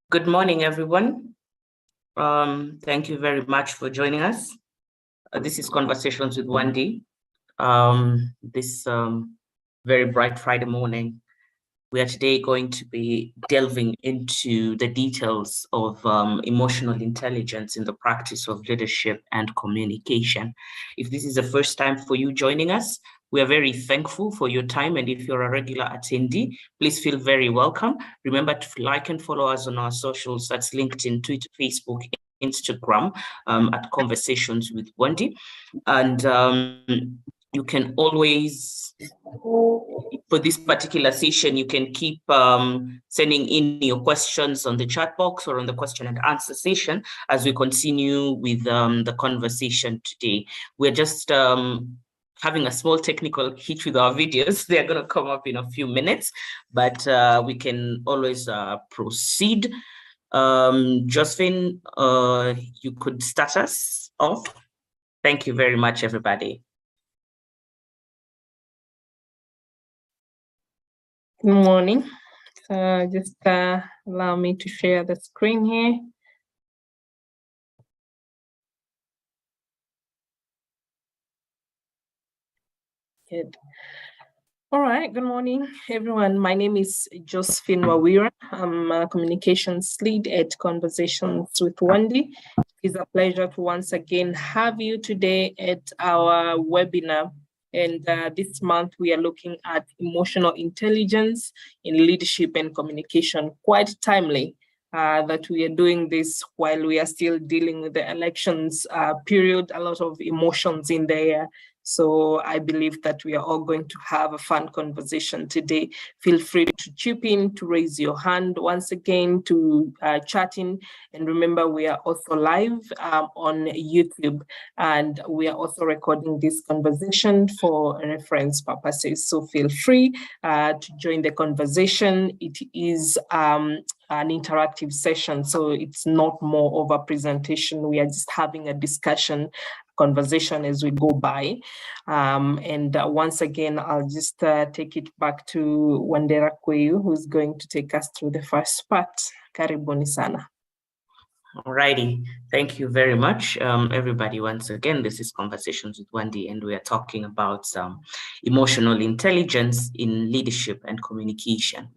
Good morning, everyone. Thank you very much for joining us. This is Conversations with Wendy. This very bright Friday morning, we are today going to be delving into the details of emotional intelligence in the practice of leadership and communication. If this is the first time for you joining us, we are very thankful for your time. And if you're a regular attendee, please feel very welcome. Remember to like and follow us on our socials. That's LinkedIn, Twitter, Facebook, Instagram, at Conversations with Wendy. And you can always, for this particular session, you can keep sending in your questions on the chat box or on the question and answer session as we continue with the conversation today. We're just having a small technical hitch with our videos. They're going to come up in a few minutes, but we can always proceed. Josephine, you could start us off. Thank you very much, everybody. Good morning. So just allow me to share the screen here. Good. All right, good morning, everyone. My name is Josephine Wawira. I'm a communications lead at Conversations with Wendy. It's a pleasure to once again have you today at our webinar. And this month we are looking at emotional intelligence in leadership and communication. Quite timely that we are doing this while we are still dealing with the elections period, a lot of emotions in there. So I believe that we are all going to have a fun conversation today. Feel free to chip in, to raise your hand once again, to chat in. And remember, we are also live on YouTube, and we are also recording this conversation for reference purposes. So feel free to join the conversation. It is an interactive session, so it's not more of a presentation. We are just having a discussion, conversation as we go by. Once again, I'll just take it back to Wandera Kweyu, who's going to take us through the first part. Karibuni sana. Alrighty, thank you very much, everybody. Once again, this is Conversations with Wendy, and we are talking about emotional intelligence in leadership and communication.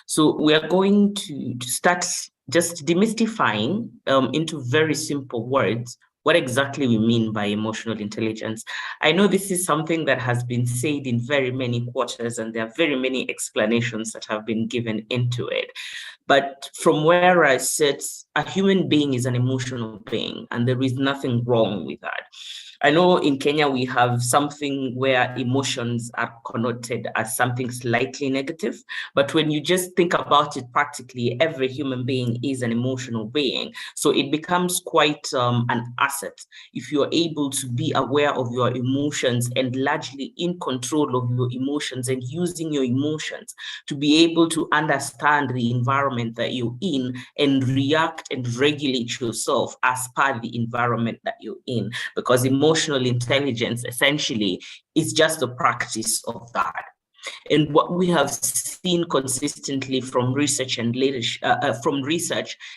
So we are going to start just demystifying into very simple words what exactly we mean by emotional intelligence. I know this is something that has been said in very many quarters, and there are very many explanations that have been given into it. But from where I sit, a human being is an emotional being, and there is nothing wrong with that. I know in Kenya we have something where emotions are connoted as something slightly negative, but when you just think about it practically, every human being is an emotional being. So it becomes quite an asset if you're able to be aware of your emotions and largely in control of your emotions and using your emotions to be able to understand the environment that you're in and react and regulate yourself as per the environment that you're in, because emotional intelligence essentially is just the practice of that. And what we have seen consistently from research and leadership,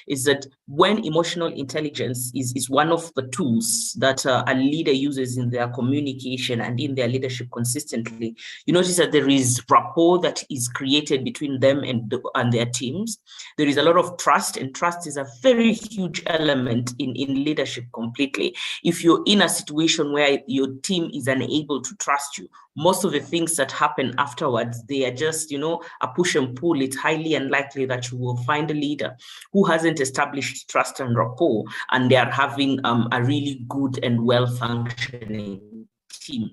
is that when emotional intelligence is one of the tools that a leader uses in their communication and in their leadership consistently, you notice that there is rapport that is created between them and their teams. There is a lot of trust, and trust is a very huge element in leadership completely. If you're in a situation where your team is unable to trust you, most of the things that happen afterwards, they are just, a push and pull. It's highly unlikely that you will find a leader who hasn't established trust and rapport, and they are having a really good and well-functioning team.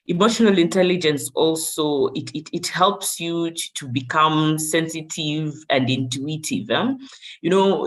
Emotional intelligence also, it helps you to become sensitive and intuitive.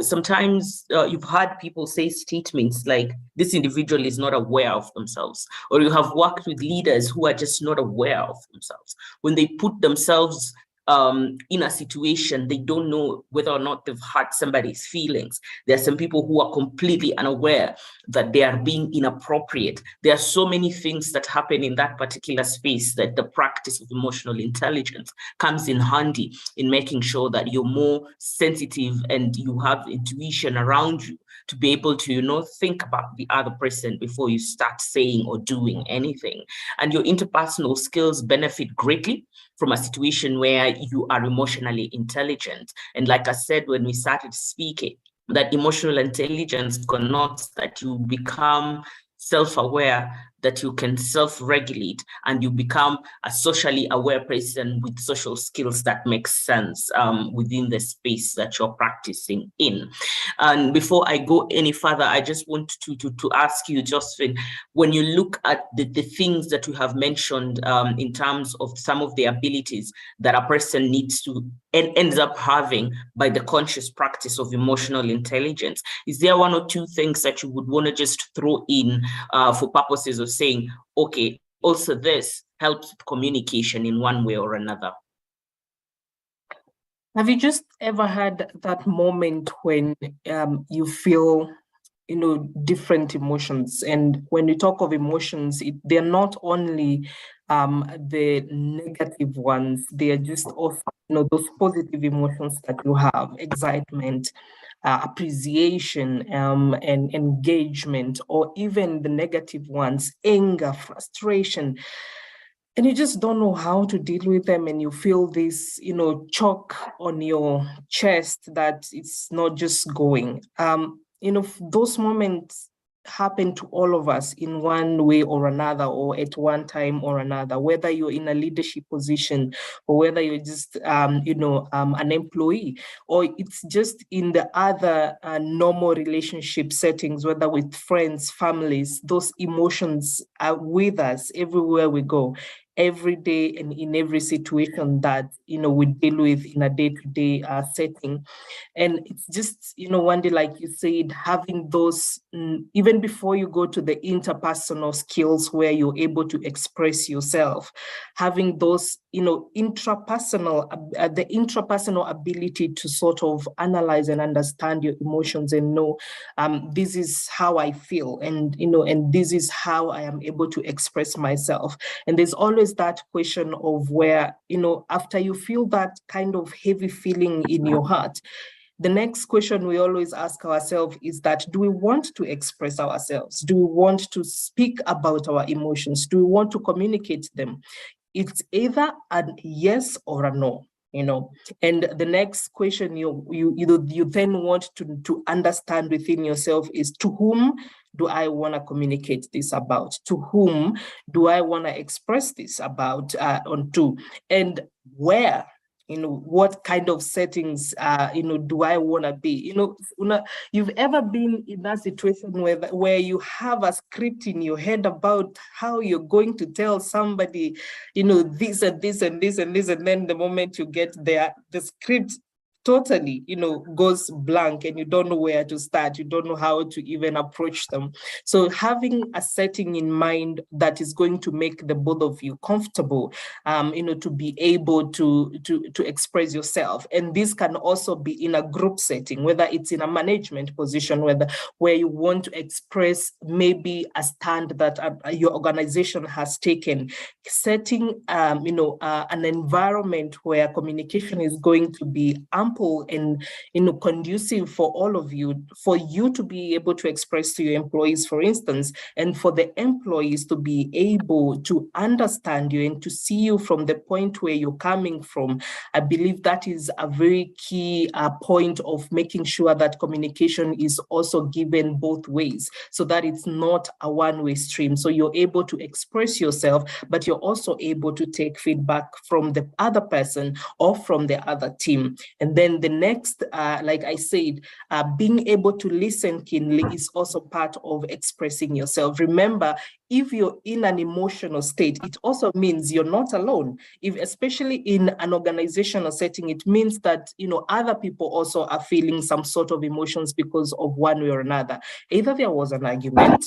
Sometimes you've heard people say statements like, this individual is not aware of themselves, or you have worked with leaders who are just not aware of themselves. When they put themselves in a situation, they don't know whether or not they've hurt somebody's feelings. There are some people who are completely unaware that they are being inappropriate. There are so many things that happen in that particular space that the practice of emotional intelligence comes in handy in making sure that you're more sensitive and you have intuition around you to be able to, think about the other person before you start saying or doing anything. And your interpersonal skills benefit greatly from a situation where you are emotionally intelligent. And like I said, when we started speaking, that emotional intelligence connotes that you become self-aware, that you can self-regulate, and you become a socially aware person with social skills that make sense within the space that you're practicing in. And before I go any further, I just want to ask you, Josephine, when you look at the things that you have mentioned in terms of some of the abilities that a person needs to and ends up having by the conscious practice of emotional intelligence, is there one or two things that you would want to just throw in for purposes of saying, okay, also this helps with communication in one way or another? Have you just ever had that moment when you feel, different emotions? And when we talk of emotions, they're not only the negative ones, they are just also, those positive emotions that you have: excitement, appreciation, and engagement, or even the negative ones, anger, frustration. And you just don't know how to deal with them, and you feel this, choke on your chest that it's not just going. Those moments happen to all of us in one way or another, or at one time or another, whether you're in a leadership position or whether you're just an employee, or it's just in the other normal relationship settings, whether with friends, families. Those emotions are with us everywhere we go, every day, and in every situation that we deal with in a day-to-day setting. And it's just, one day, like you said, having those, even before you go to the interpersonal skills where you're able to express yourself, having those, intrapersonal, the intrapersonal ability to sort of analyze and understand your emotions and know, this is how I feel, and, and this is how I am able to express myself. And there's always that question of where, after you feel that kind of heavy feeling in your heart, the next question we always ask ourselves is that, do we want to express ourselves? Do we want to speak about our emotions? Do we want to communicate them? It's either a yes or a no. And the next question you then want to understand within yourself is, to whom do I want to communicate this about? To whom do I want to express this about onto? And where? What kind of settings, do I want to be? You've ever been in that situation where you have a script in your head about how you're going to tell somebody, this and this and this and this, and then the moment you get there, the script totally, goes blank, and you don't know where to start. You don't know how to even approach them. So having a setting in mind that is going to make the both of you comfortable, to be able to express yourself. And this can also be in a group setting, whether it's in a management position, where you want to express maybe a stand that your organization has taken, setting, an environment where communication is going to be ample and conducive for all of you, for you to be able to express to your employees, for instance, and for the employees to be able to understand you and to see you from the point where you're coming from. I believe that is a very key point of making sure that communication is also given both ways, so that it's not a one-way stream. So you're able to express yourself, but you're also able to take feedback from the other person or from the other team. And then the next, like I said, being able to listen keenly is also part of expressing yourself. Remember, if you're in an emotional state, it also means you're not alone. Especially in an organizational setting, it means that other people also are feeling some sort of emotions because of one way or another. Either there was an argument,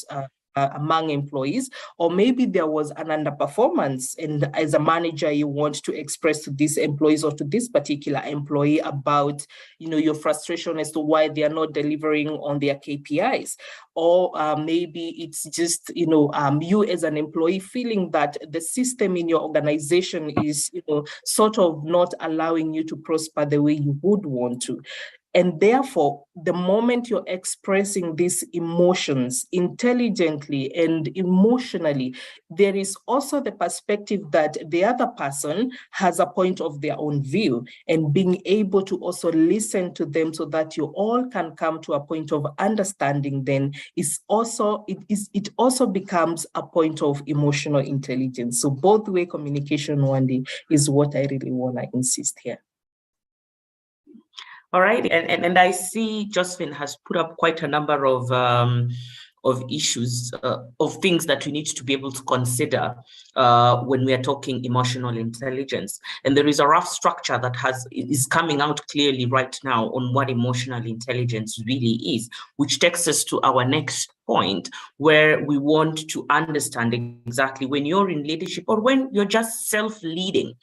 among employees, or maybe there was an underperformance, and as a manager you want to express to these employees or to this particular employee about your frustration as to why they are not delivering on their KPIs. Or maybe it's just you as an employee feeling that the system in your organization is sort of not allowing you to prosper the way you would want to. And therefore, the moment you're expressing these emotions intelligently and emotionally, there is also the perspective that the other person has a point of their own view, and being able to also listen to them so that you all can come to a point of understanding then it also becomes a point of emotional intelligence. So both way communication, Wandi, is what I really want to insist here. All right, and I see Josephine has put up quite a number of issues, of things that we need to be able to consider when we are talking emotional intelligence. And there is a rough structure that is coming out clearly right now on what emotional intelligence really is, which takes us to our next point, where we want to understand exactly when you're in leadership or when you're just self-leading,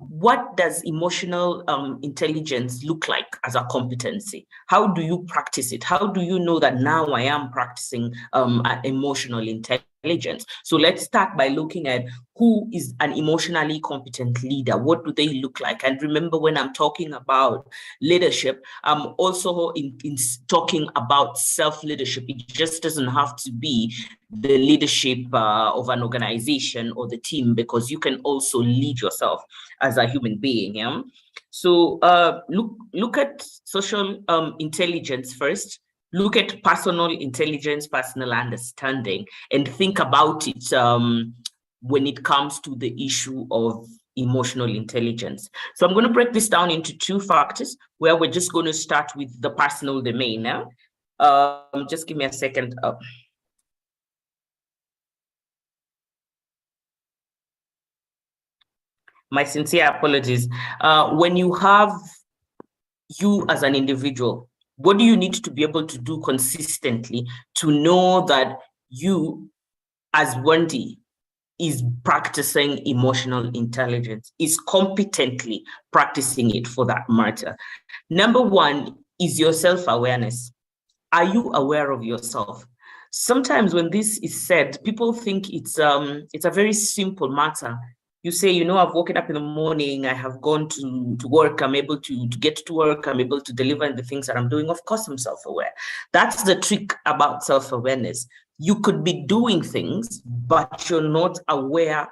what does emotional intelligence look like as a competency? How do you practice it? How do you know that now I am practicing emotional intelligence? So let's start by looking at who is an emotionally competent leader. What do they look like? And remember, when I'm talking about leadership, I'm also in talking about self-leadership. It just doesn't have to be the leadership of an organization or the team, because you can also lead yourself as a human being. Yeah? So look at social intelligence first. Look at personal intelligence, personal understanding, and think about it when it comes to the issue of emotional intelligence. So I'm going to break this down into two factors, where we're just going to start with the personal domain now. Just give me a second. My sincere apologies. When you have you as an individual, what do you need to be able to do consistently to know that you as Wandi is practicing emotional intelligence, is competently practicing it for that matter? Number one is your self-awareness. Are you aware of yourself? Sometimes when this is said, people think it's a very simple matter. You say, I've woken up in the morning, I have gone to work, I'm able to get to work, I'm able to deliver in the things that I'm doing. Of course, I'm self-aware. That's the trick about self-awareness. You could be doing things, but you're not aware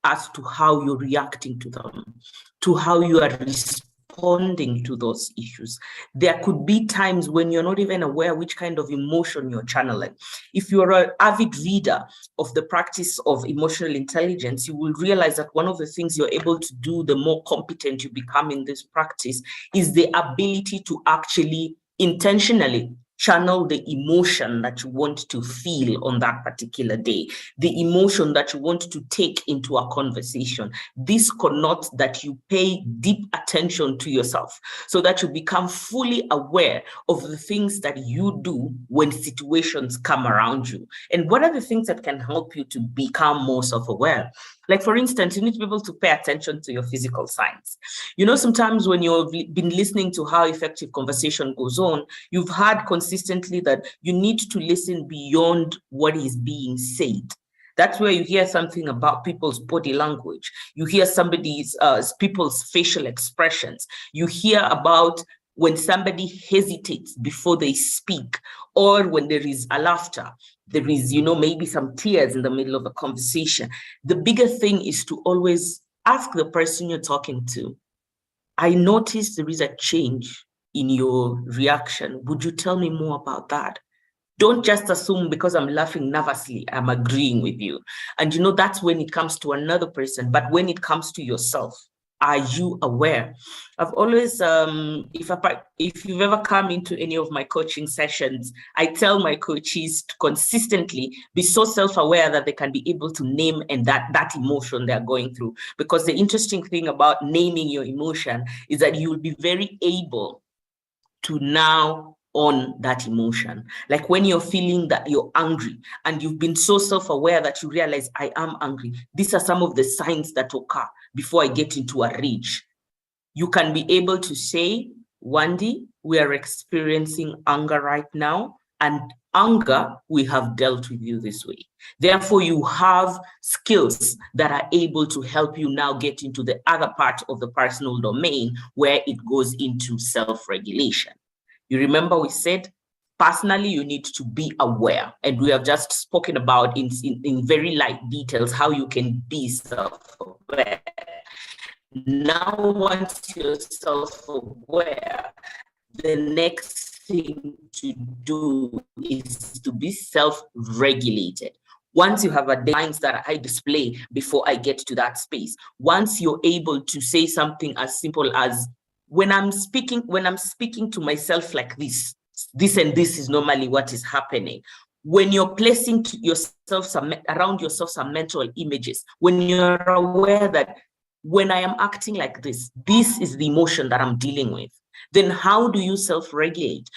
as to how you're reacting to them, to how you are responding to those issues. There could be times when you're not even aware which kind of emotion you're channeling. If you're an avid reader of the practice of emotional intelligence, you will realize that one of the things you're able to do, the more competent you become in this practice, is the ability to actually intentionally channel the emotion that you want to feel on that particular day, the emotion that you want to take into a conversation. This connotes that you pay deep attention to yourself so that you become fully aware of the things that you do when situations come around you. And what are the things that can help you to become more self-aware? Like, for instance, you need to be able to pay attention to your physical signs. Sometimes when you've been listening to how effective conversation goes on, you've heard consistently that you need to listen beyond what is being said. That's where you hear something about people's body language. You hear people's facial expressions. You hear about when somebody hesitates before they speak, or when there is a laughter, there is, maybe some tears in the middle of a conversation. The bigger thing is to always ask the person you're talking to, I noticed there is a change in your reaction. Would you tell me more about that? Don't just assume because I'm laughing nervously, I'm agreeing with you. And that's when it comes to another person. But when it comes to yourself, are you aware? I've always, if you've ever come into any of my coaching sessions, I tell my coaches to consistently be so self-aware that they can be able to name and that emotion they're going through. Because the interesting thing about naming your emotion is that you will be very able to now on that emotion. Like when you're feeling that you're angry and you've been so self-aware that you realize, I am angry. These are some of the signs that occur before I get into a rage. You can be able to say, Wandi, we are experiencing anger right now, and anger, we have dealt with you this way. Therefore, you have skills that are able to help you now get into the other part of the personal domain where it goes into self-regulation. You remember we said, personally, you need to be aware. And we have just spoken about in very light details how you can be self-aware. Now, once you're self-aware, the next thing to do is to be self-regulated. Once you have a lines that I display before I get to that space, once you're able to say something as simple as, when I'm speaking to myself like this and this is normally what is happening. When you're placing around yourself some mental images, when you're aware that when I am acting like this, this is the emotion that I'm dealing with, then how do you self-regulate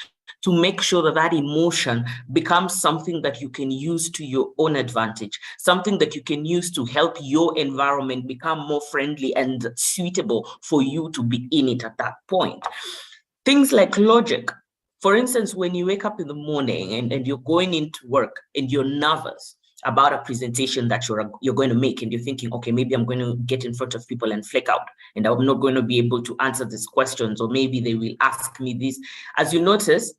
to make sure that that emotion becomes something that you can use to your own advantage, something that you can use to help your environment become more friendly and suitable for you to be in it at that point? Things like logic. For instance, when you wake up in the morning and you're going into work and you're nervous about a presentation that you're going to make, and you're thinking, okay, maybe I'm going to get in front of people and flake out, and I'm not going to be able to answer these questions, or maybe they will ask me this. As you notice,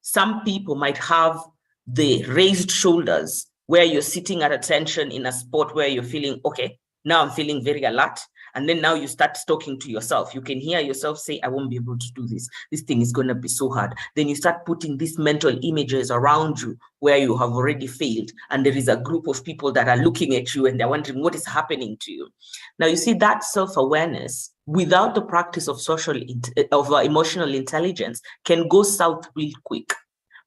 some people might have the raised shoulders where you're sitting at attention in a spot where you're feeling, okay, now I'm feeling very alert. And then now you start talking to yourself. You can hear yourself say, I won't be able to do this. This thing is going to be so hard. Then you start putting these mental images around you where you have already failed. And there is a group of people that are looking at you and they're wondering what is happening to you. Now you see that self-awareness without the practice of emotional intelligence can go south real quick.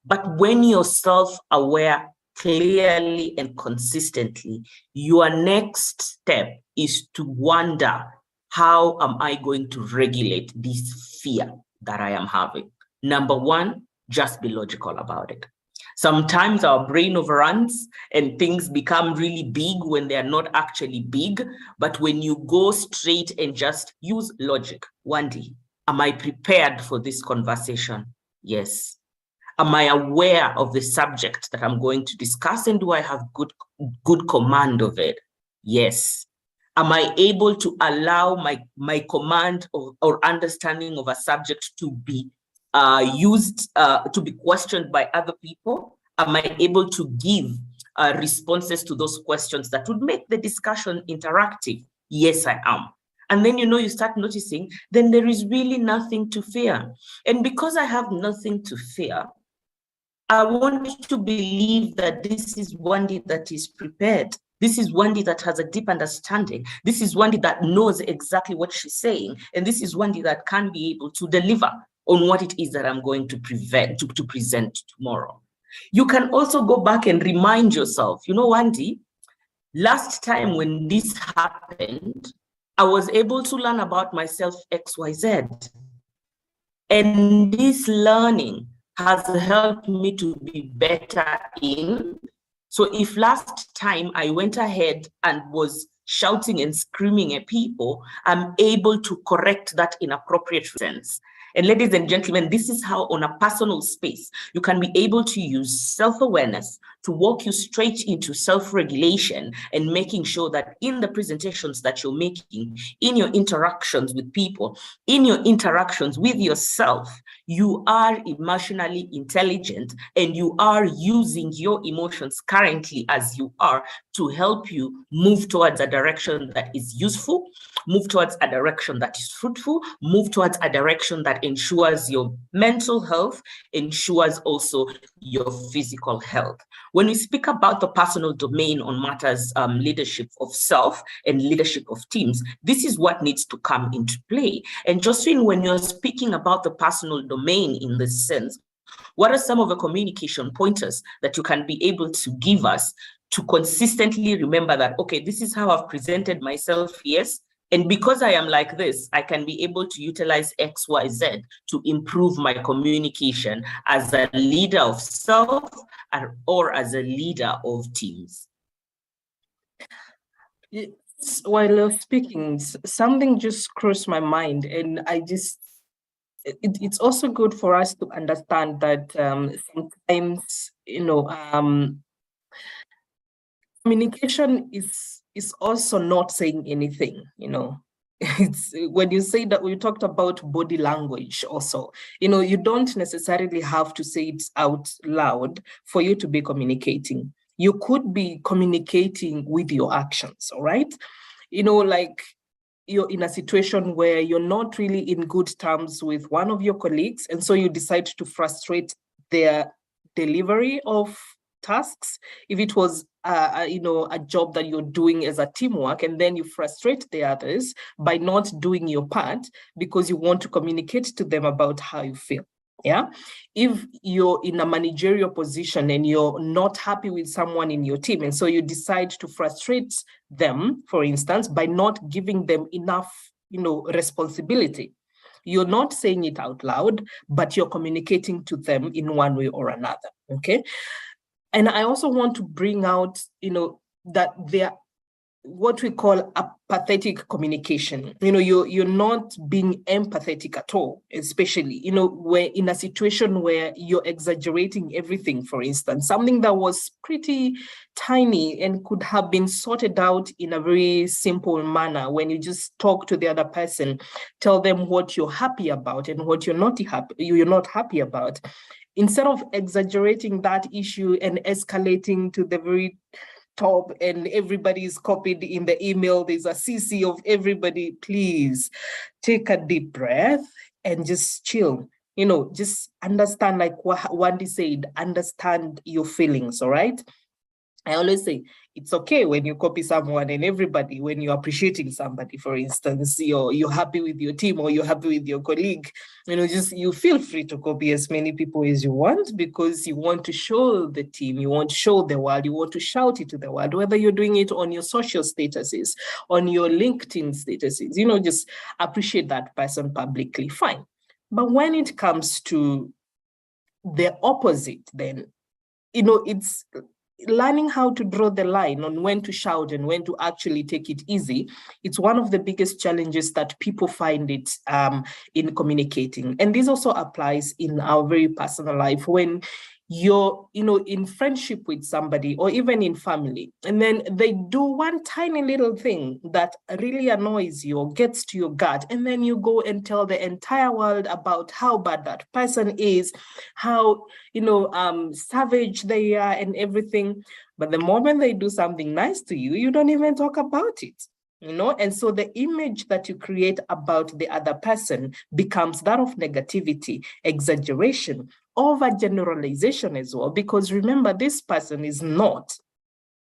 But when you're self-aware clearly and consistently, your next step is to wonder, how am I going to regulate this fear that I am having? Number one, just be logical about it. Sometimes our brain overruns and things become really big when they are not actually big. But when you go straight and just use logic, Wandi, am I prepared for this conversation? Yes. Am I aware of the subject that I'm going to discuss, and do I have good command of it? Yes. Am I able to allow my command or understanding of a subject to be used, to be questioned by other people? Am I able to give responses to those questions that would make the discussion interactive? Yes, I am. And then, you start noticing, then there is really nothing to fear. And because I have nothing to fear, I want you to believe that this is Wandi that is prepared. This is Wandi that has a deep understanding. This is Wandi that knows exactly what she's saying. And this is Wandi that can be able to deliver on what it is that I'm going to present tomorrow. You can also go back and remind yourself, Wandi, last time when this happened, I was able to learn about myself XYZ. And this learning has helped me to be better in. So if last time I went ahead and was shouting and screaming at people, I'm able to correct that inappropriate sense. And ladies and gentlemen, this is how on a personal space, you can be able to use self-awareness to walk you straight into self-regulation and making sure that in the presentations that you're making, in your interactions with people, in your interactions with yourself, you are emotionally intelligent and you are using your emotions currently as you are to help you move towards a direction that is useful, move towards a direction that is fruitful, move towards a direction that ensures your mental health, ensures also your physical health. When we speak about the personal domain on matters leadership of self and leadership of teams, this is what needs to come into play. And Josephine, when you're speaking about the personal domain in this sense, what are some of the communication pointers that you can be able to give us to consistently remember that, okay, this is how I've presented myself, yes, And because I am like this, I can be able to utilize X, Y, Z to improve my communication as a leader of self or as a leader of teams. While you're speaking, something just crossed my mind, and it's also good for us to understand that sometimes, communication is also not saying anything, It's when you say that, we talked about body language also, you don't necessarily have to say it out loud for you to be communicating. You could be communicating with your actions, all right? Like you're in a situation where you're not really in good terms with one of your colleagues, and so you decide to frustrate their delivery of tasks. If it was a job that you're doing as a teamwork, and then you frustrate the others by not doing your part because you want to communicate to them about how you feel. Yeah. If you're in a managerial position and you're not happy with someone in your team, and so you decide to frustrate them, for instance, by not giving them enough, responsibility. You're not saying it out loud, but you're communicating to them in one way or another. Okay. And I also want to bring out, that there what we call apathetic communication. You're not being empathetic at all, especially, where in a situation where you're exaggerating everything, for instance, something that was pretty tiny and could have been sorted out in a very simple manner. When you just talk to the other person, tell them what you're happy about and what you're not happy about. Instead of exaggerating that issue and escalating to the very top and everybody is copied in the email, there's a CC of everybody, please take a deep breath and just chill. Just understand, like what Wendy said, understand your feelings, all right? I always say it's okay when you copy someone and everybody, when you're appreciating somebody, for instance, you're happy with your team or you're happy with your colleague, you feel free to copy as many people as you want, because you want to show the team, you want to show the world, you want to shout it to the world, whether you're doing it on your social statuses, on your LinkedIn statuses, just appreciate that person publicly, fine. But when it comes to the opposite, then, it's learning how to draw the line on when to shout and when to actually take it easy. It's one of the biggest challenges that people find it in communicating. And this also applies in our very personal life, when you're, in friendship with somebody or even in family, and then they do one tiny little thing that really annoys you or gets to your gut, and then you go and tell the entire world about how bad that person is, how, savage they are and everything. But the moment they do something nice to you, you don't even talk about it. And so the image that you create about the other person becomes that of negativity, exaggeration, overgeneralization as well. Because remember, this person is not,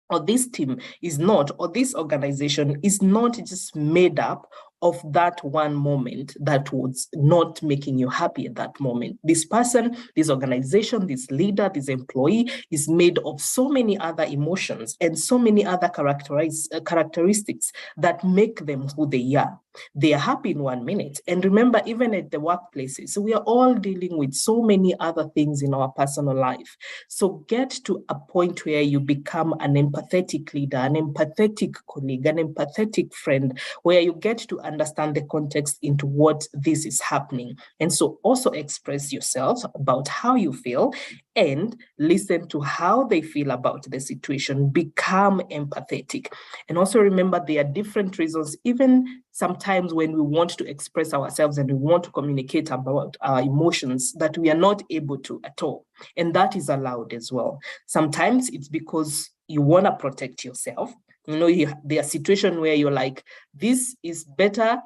or this team is not, or this organization is not just made up of that one moment that was not making you happy at that moment. This person, this organization, this leader, this employee is made of so many other emotions and so many other characteristics that make them who they are. They are happy in 1 minute. And remember, even at the workplaces, we are all dealing with so many other things in our personal life. So get to a point where you become an empathetic leader, an empathetic colleague, an empathetic friend, where you get to understand the context into what this is happening. And so also express yourself about how you feel and listen to how they feel about the situation. Become empathetic. And also remember, there are different reasons, even sometimes when we want to express ourselves and we want to communicate about our emotions, that we are not able to at all. And that is allowed as well. Sometimes it's because you want to protect yourself. There are situations where you're like, this is better,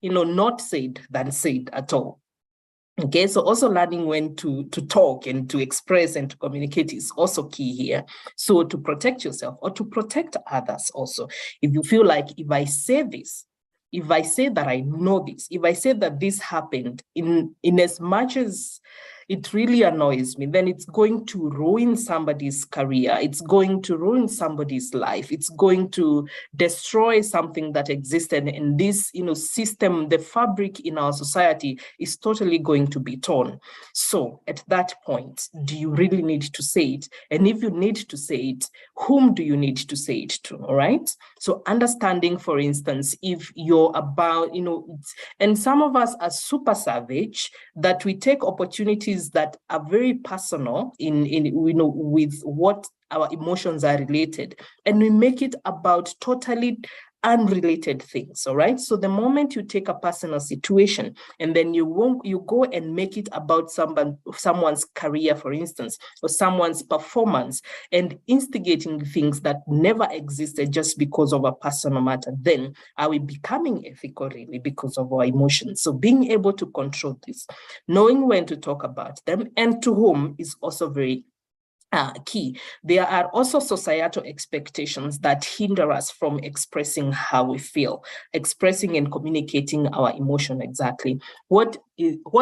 not said than said at all. Okay, so also learning when to talk and to express and to communicate is also key here. So to protect yourself or to protect others also. If you feel like, if I say this, if I say that I know this, if I say that this happened, in as much as it really annoys me, then it's going to ruin somebody's career. It's going to ruin somebody's life. It's going to destroy something that existed in this, system. The fabric in our society is totally going to be torn. So at that point, do you really need to say it? And if you need to say it, whom do you need to say it to? All right. So understanding, for instance, if you're about, and some of us are super savage that we take opportunities that are very personal with what our emotions are related, and we make it about totally unrelated things. All right. So the moment you take a personal situation and then you go and make it about someone's career, for instance, or someone's performance, and instigating things that never existed just because of a personal matter, then are we becoming ethical really because of our emotions? So being able to control this, knowing when to talk about them and to whom is also very key. There are also societal expectations that hinder us from expressing how we feel, expressing and communicating our emotion exactly. What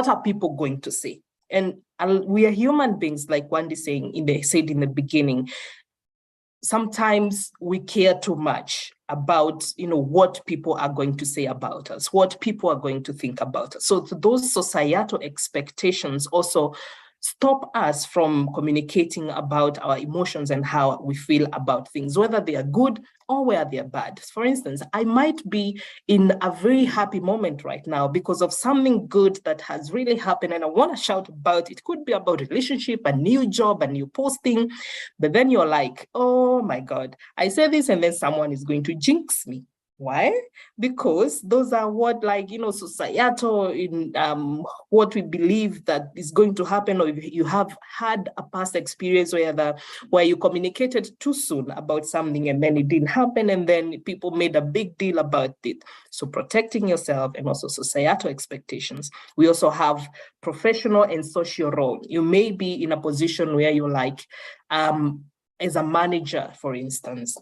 are people going to say? And we are human beings, like Wendy said in the beginning. Sometimes we care too much about what people are going to say about us, what people are going to think about us. So those societal expectations also stop us from communicating about our emotions and how we feel about things, whether they are good or whether they are bad. For instance, I might be in a very happy moment right now because of something good that has really happened, and I want to shout about it. It could be about a relationship, a new job, a new posting, but then you're like, oh my God, I say this and then someone is going to jinx me. Why? Because those are what, societal, in what we believe that is going to happen, or if you have had a past experience where you communicated too soon about something and then it didn't happen, and then people made a big deal about it. So protecting yourself and also societal expectations. We also have professional and social role. You may be in a position where you're like, as a manager, for instance,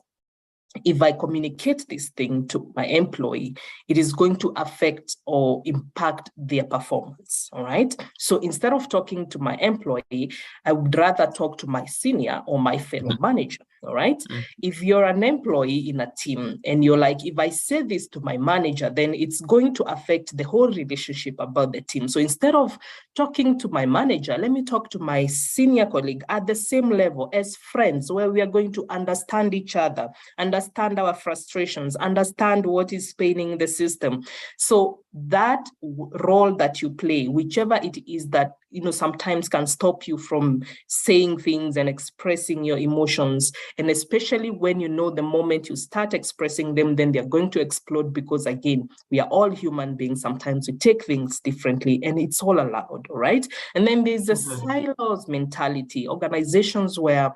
if I communicate this thing to my employee, it is going to affect or impact their performance, all right? So instead of talking to my employee, I would rather talk to my senior or my fellow manager, all right? If you're an employee in a team and you're like, if I say this to my manager, then it's going to affect the whole relationship about the team. So instead of talking to my manager, let me talk to my senior colleague at the same level as friends, where we are going to understand each other, understand our frustrations, understand what is paining the system. So that role that you play, whichever it is that, sometimes can stop you from saying things and expressing your emotions. And especially when the moment you start expressing them, then they're going to explode, because again, we are all human beings. Sometimes we take things differently and it's all allowed, all right? And then there's a silos mentality, organizations where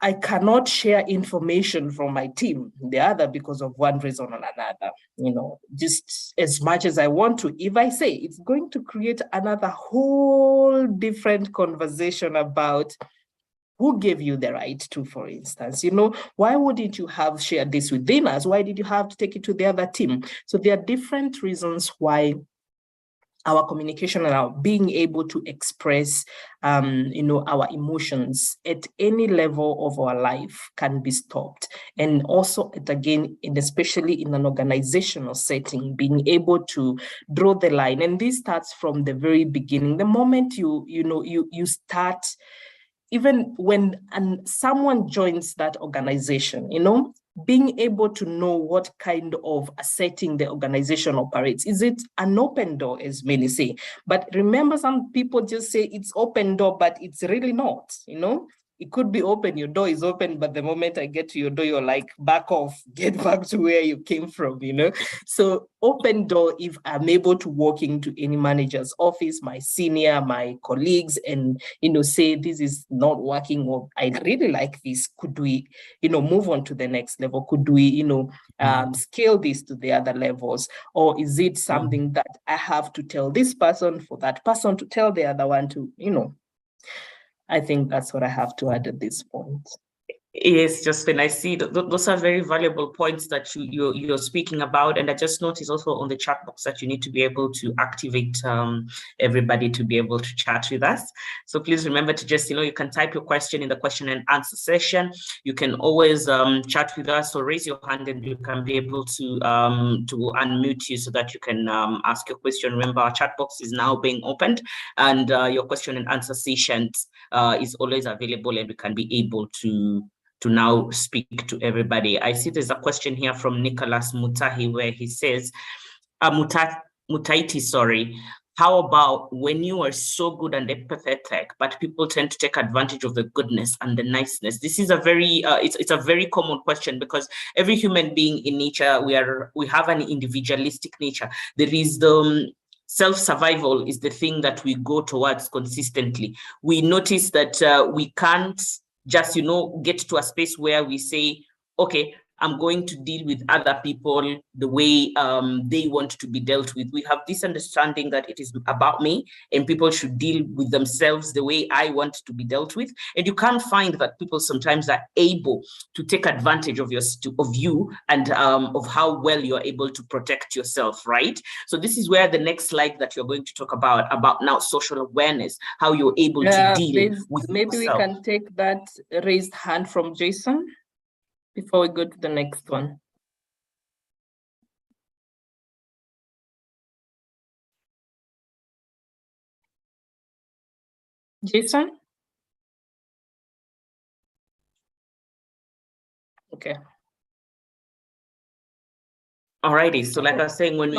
I cannot share information from my team, the other, because of one reason or another, just as much as I want to. If I say, it's going to create another whole different conversation about who gave you the right to, for instance, why wouldn't you have shared this within us? Why did you have to take it to the other team? So there are different reasons why our communication and our being able to express, our emotions at any level of our life can be stopped. And also, and especially in an organizational setting, being able to draw the line. And this starts from the very beginning. The moment you start, even when someone joins that organization, being able to know what kind of a setting the organization operates. Is it an open door, as many say? But remember, some people just say it's open door, but it's really not, It could be open, your door is open, but the moment I get to your door, you're like, back off, get back to where you came from, So open door, if I'm able to walk into any manager's office, my senior, my colleagues, and, say this is not working, or I really like this, could we, move on to the next level? Could we, scale this to the other levels? Or is it something that I have to tell this person for that person to tell the other one to, I think that's what I have to add at this point. Yes, Josephine, I see those are very valuable points that you're speaking about. And I just noticed also on the chat box that you need to be able to activate everybody to be able to chat with us. So please remember to just, you can type your question in the question and answer session. You can always chat with us or raise your hand and you can be able to unmute you so that you can ask your question. Remember, our chat box is now being opened and your question and answer sessions is always available and we can be able to now speak to everybody. I see there's a question here from Nicholas Mutahi where he says, Mutaiti, sorry, how about when you are so good and empathetic, but people tend to take advantage of the goodness and the niceness? This is a very, it's a very common question because every human being in nature, we have an individualistic nature. There is the self-survival is the thing that we go towards consistently. We notice that we can't just, get to a space where we say, okay, I'm going to deal with other people the way they want to be dealt with. We have this understanding that it is about me and people should deal with themselves the way I want to be dealt with. And you can't find that people sometimes are able to take advantage of you and of how well you're able to protect yourself, right? So this is where the next slide that you're going to talk about now social awareness, how you're able to deal with maybe yourself. We can take that raised hand from Jason before we go to the next one. Jason? Okay. Alrighty, so like I was saying, when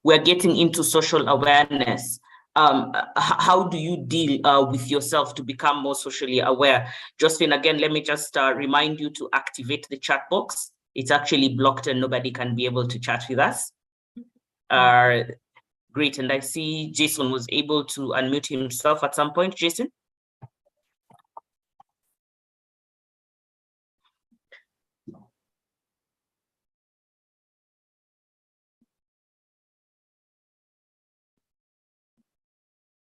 we're getting into social awareness, how do you deal with yourself to become more socially aware? Josephine, again, let me just remind you to activate the chat box. It's actually blocked and nobody can be able to chat with us. Great, and I see Jason was able to unmute himself at some point. Jason?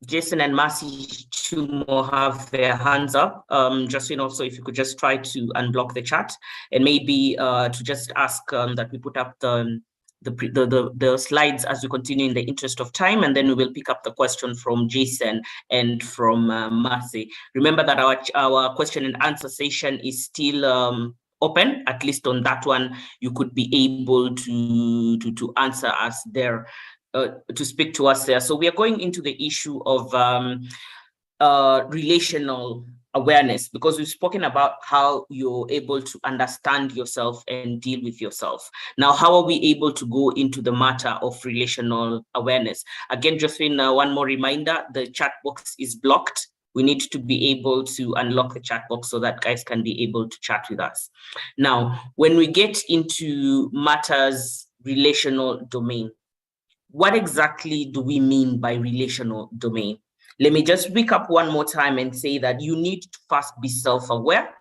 Jason and Marcy, two more have their hands up. Justin, also, if you could just try to unblock the chat and maybe to just ask that we put up the slides as we continue in the interest of time, and then we will pick up the question from Jason and from Marcy. Remember that our question and answer session is still open. At least on that one, you could be able to answer us there. To speak to us there. So we are going into the issue of relational awareness, because we've spoken about how you're able to understand yourself and deal with yourself. Now, how are we able to go into the matter of relational awareness? Again, Josephine, one more reminder, the chat box is blocked. We need to be able to unlock the chat box so that guys can be able to chat with us. Now, when we get into matters relational domain, what exactly do we mean by relational domain? Let me just recap one more time and say that you need to first be self-aware,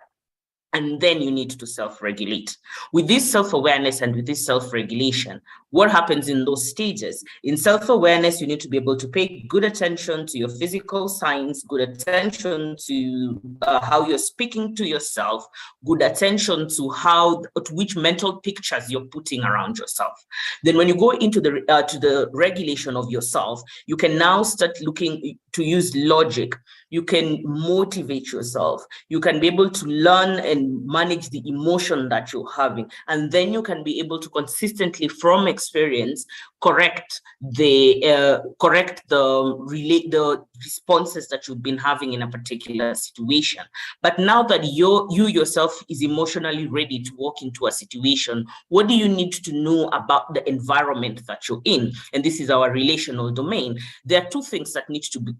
and then you need to self-regulate. With this self-awareness and with this self-regulation, what happens in those stages? In self-awareness, you need to be able to pay good attention to your physical signs, good attention to how you're speaking to yourself, good attention to which mental pictures you're putting around yourself. Then when you go into the regulation of yourself, you can now start looking to use logic. You can motivate yourself. You can be able to learn and manage the emotion that you're having. And then you can be able to consistently, from experience, correct the responses that you've been having in a particular situation. But now that you yourself is emotionally ready to walk into a situation, what do you need to know about the environment that you're in? And this is our relational domain. There are two things that need to be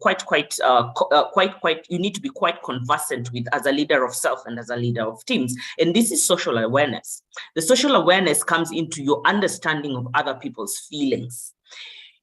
you need to be quite conversant with as a leader of self and as a leader of teams. And this is social awareness. The social awareness comes into your understanding of other people's feelings.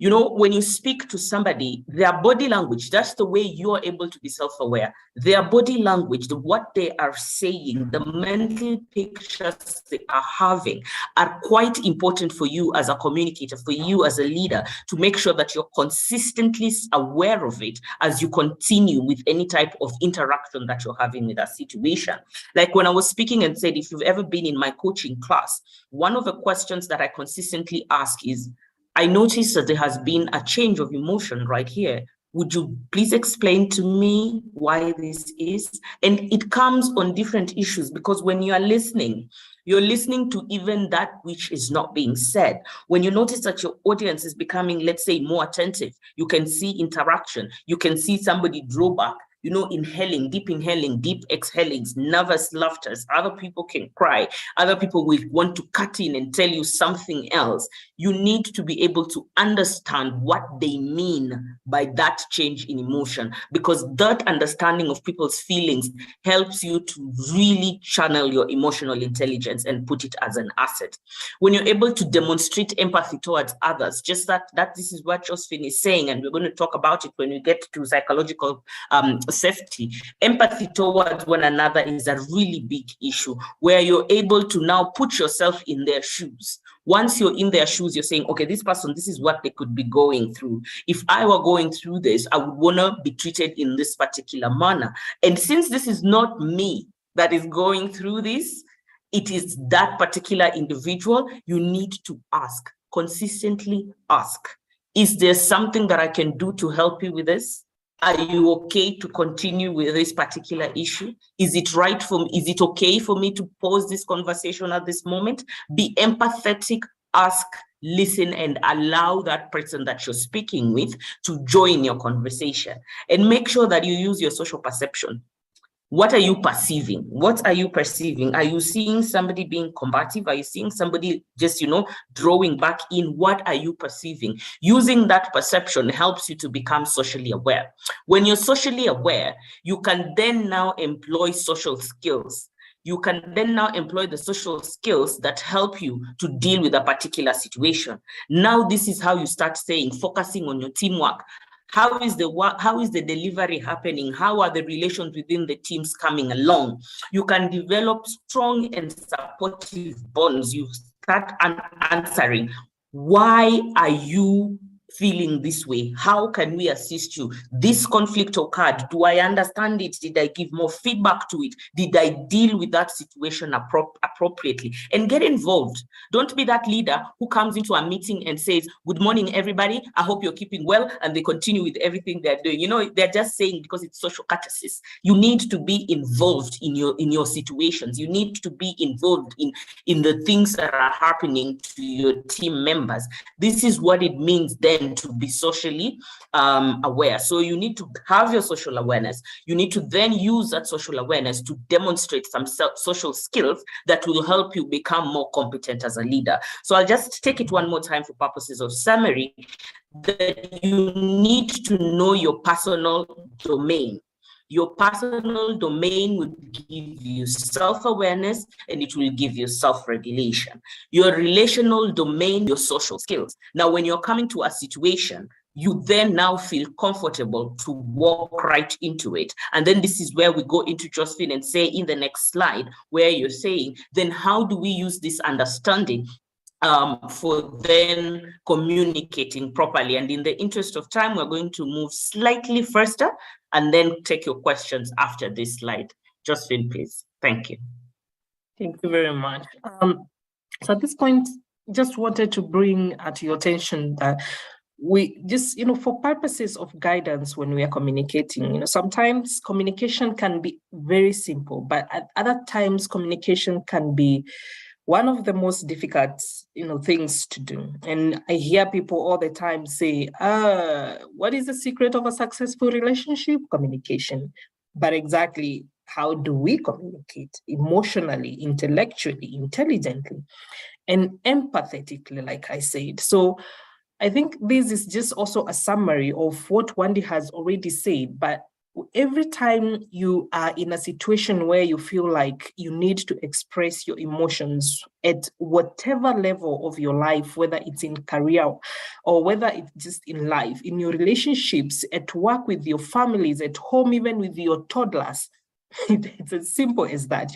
You know, when you speak to somebody, their body language, that's the way you are able to be self-aware. Their body language, what they are saying, the mental pictures they are having are quite important for you as a communicator, for you as a leader, to make sure that you're consistently aware of it as you continue with any type of interaction that you're having with a situation. Like when I was speaking and said, if you've ever been in my coaching class, one of the questions that I consistently ask is, I noticed that there has been a change of emotion right here. Would you please explain to me why this is? And it comes on different issues, because when you are listening, you're listening to even that which is not being said. When you notice that your audience is becoming, let's say, more attentive, you can see interaction. You can see somebody draw back, you know, inhaling, deep exhalings, nervous laughters. Other people can cry. Other people will want to cut in and tell you something else. You need to be able to understand what they mean by that change in emotion, because that understanding of people's feelings helps you to really channel your emotional intelligence and put it as an asset. When you're able to demonstrate empathy towards others, just that this is what Josephine is saying, and we're going to talk about it when we get to psychological safety. Empathy towards one another is a really big issue, where you're able to now put yourself in their shoes. Once you're in their shoes, you're saying, okay, this person, this is what they could be going through. If I were going through this, I would want to be treated in this particular manner. And since this is not me that is going through this, it is that particular individual, you need to ask, consistently ask. Is there something that I can do to help you with this? Are you okay to continue with this particular issue? Is it right for me? Is it okay for me to pause this conversation at this moment? Be empathetic, ask, listen, and allow that person that you're speaking with to join your conversation. And make sure that you use your social perception. What are you perceiving? What are you perceiving? Are you seeing somebody being combative? Are you seeing somebody just, you know, drawing back in? What are you perceiving? Using that perception helps you to become socially aware. When you're socially aware, you can then now employ social skills. You can then now employ the social skills that help you to deal with a particular situation. Now, this is how you start saying, focusing on your teamwork. How is the delivery happening? How are the relations within the teams coming along? You can develop strong and supportive bonds. You start answering, why are you feeling this way? How can we assist you? This conflict occurred. Do I understand it? Did I give more feedback to it? Did I deal with that situation appropriately? And get involved. Don't be that leader who comes into a meeting and says, good morning, everybody. I hope you're keeping well. And they continue with everything they're doing. You know, they're just saying because it's social courtesy. You need to be involved in your situations. You need to be involved in the things that are happening to your team members. This is what it means then to be socially aware. So you need to have your social awareness. You need to then use that social awareness to demonstrate some social skills that will help you become more competent as a leader. So I'll just take it one more time for purposes of summary, that you need to know your personal domain. Your personal domain will give you self-awareness, and it will give you self-regulation. Your relational domain, your social skills. Now, when you're coming to a situation, you then now feel comfortable to walk right into it. And then this is where we go into Josephine and say in the next slide, where you're saying, then how do we use this understanding for then communicating properly? And in the interest of time, we're going to move slightly faster and then take your questions after this slide. Josephine, please. Thank you. Thank you very much. So at this point, just wanted to bring to your attention that we just, for purposes of guidance when we are communicating, sometimes communication can be very simple, but at other times communication can be one of the most difficult, things to do. And I hear people all the time say, what is the secret of a successful relationship? Communication. But exactly how do we communicate emotionally, intellectually, intelligently, and empathetically, like I said? So I think this is just also a summary of what Wandi has already said, but every time you are in a situation where you feel like you need to express your emotions at whatever level of your life, whether it's in career or whether it's just in life, in your relationships, at work, with your families, at home, even with your toddlers, it's as simple as that,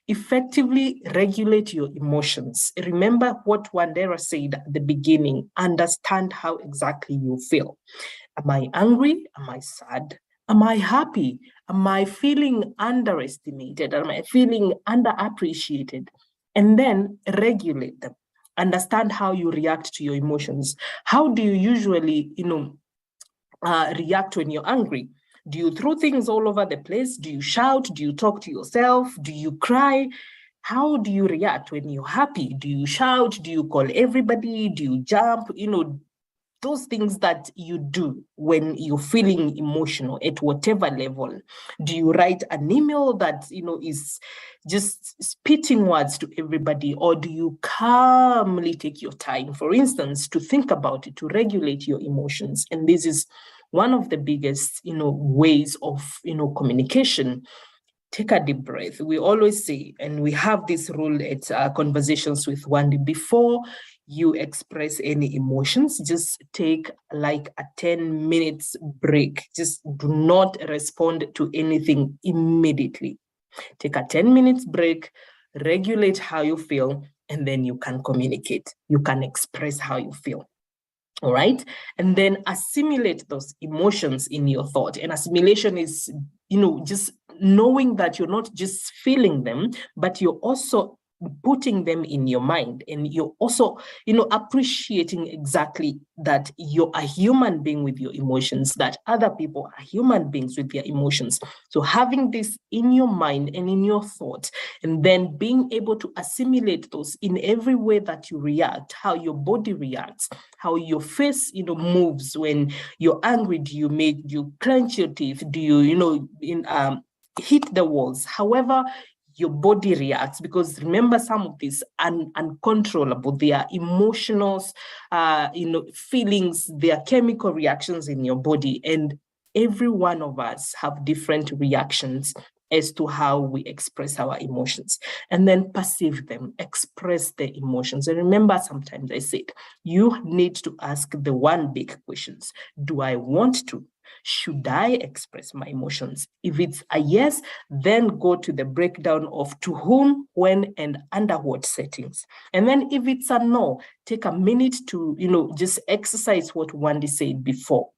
effectively regulate your emotions. Remember what Wandera said at the beginning, understand how exactly you feel. Am I angry? Am I sad? Am I happy? Am I feeling underestimated? Am I feeling underappreciated? And then regulate them. Understand how you react to your emotions. How do you usually, react when you're angry? Do you throw things all over the place? Do you shout? Do you talk to yourself? Do you cry? How do you react when you're happy? Do you shout? Do you call everybody? Do you jump? Those things that you do when you're feeling emotional at whatever level. Do you write an email that, is just spitting words to everybody, or do you calmly take your time, for instance, to think about it, to regulate your emotions? And this is one of the biggest, ways of, communication. Take a deep breath. We always say, and we have this rule at Conversations with Wandi, before you express any emotions, just take like a 10 minutes break. Just do not respond to anything immediately. Take a 10 minutes break, regulate how you feel, and then you can communicate. You can express how you feel. All right. And then assimilate those emotions in your thought. And assimilation is, just knowing that you're not just feeling them, but you're also putting them in your mind, and you're also appreciating exactly that you're a human being with your emotions, that other people are human beings with their emotions. So having this in your mind and in your thoughts, and then being able to assimilate those in every way that you react, how your body reacts, how your face moves when you're angry. Do you clench your teeth? Do you hit the walls? However your body reacts, because remember, some of these uncontrollable, they are emotional feelings, they are chemical reactions in your body, and every one of us have different reactions as to how we express our emotions. And then perceive them, express the emotions. And remember, sometimes I said, you need to ask the one big questions. Do I want to? Should I express my emotions? If it's a yes, then go to the breakdown of to whom, when, and under what settings. And then if it's a no, take a minute to, just exercise what Wandi said before.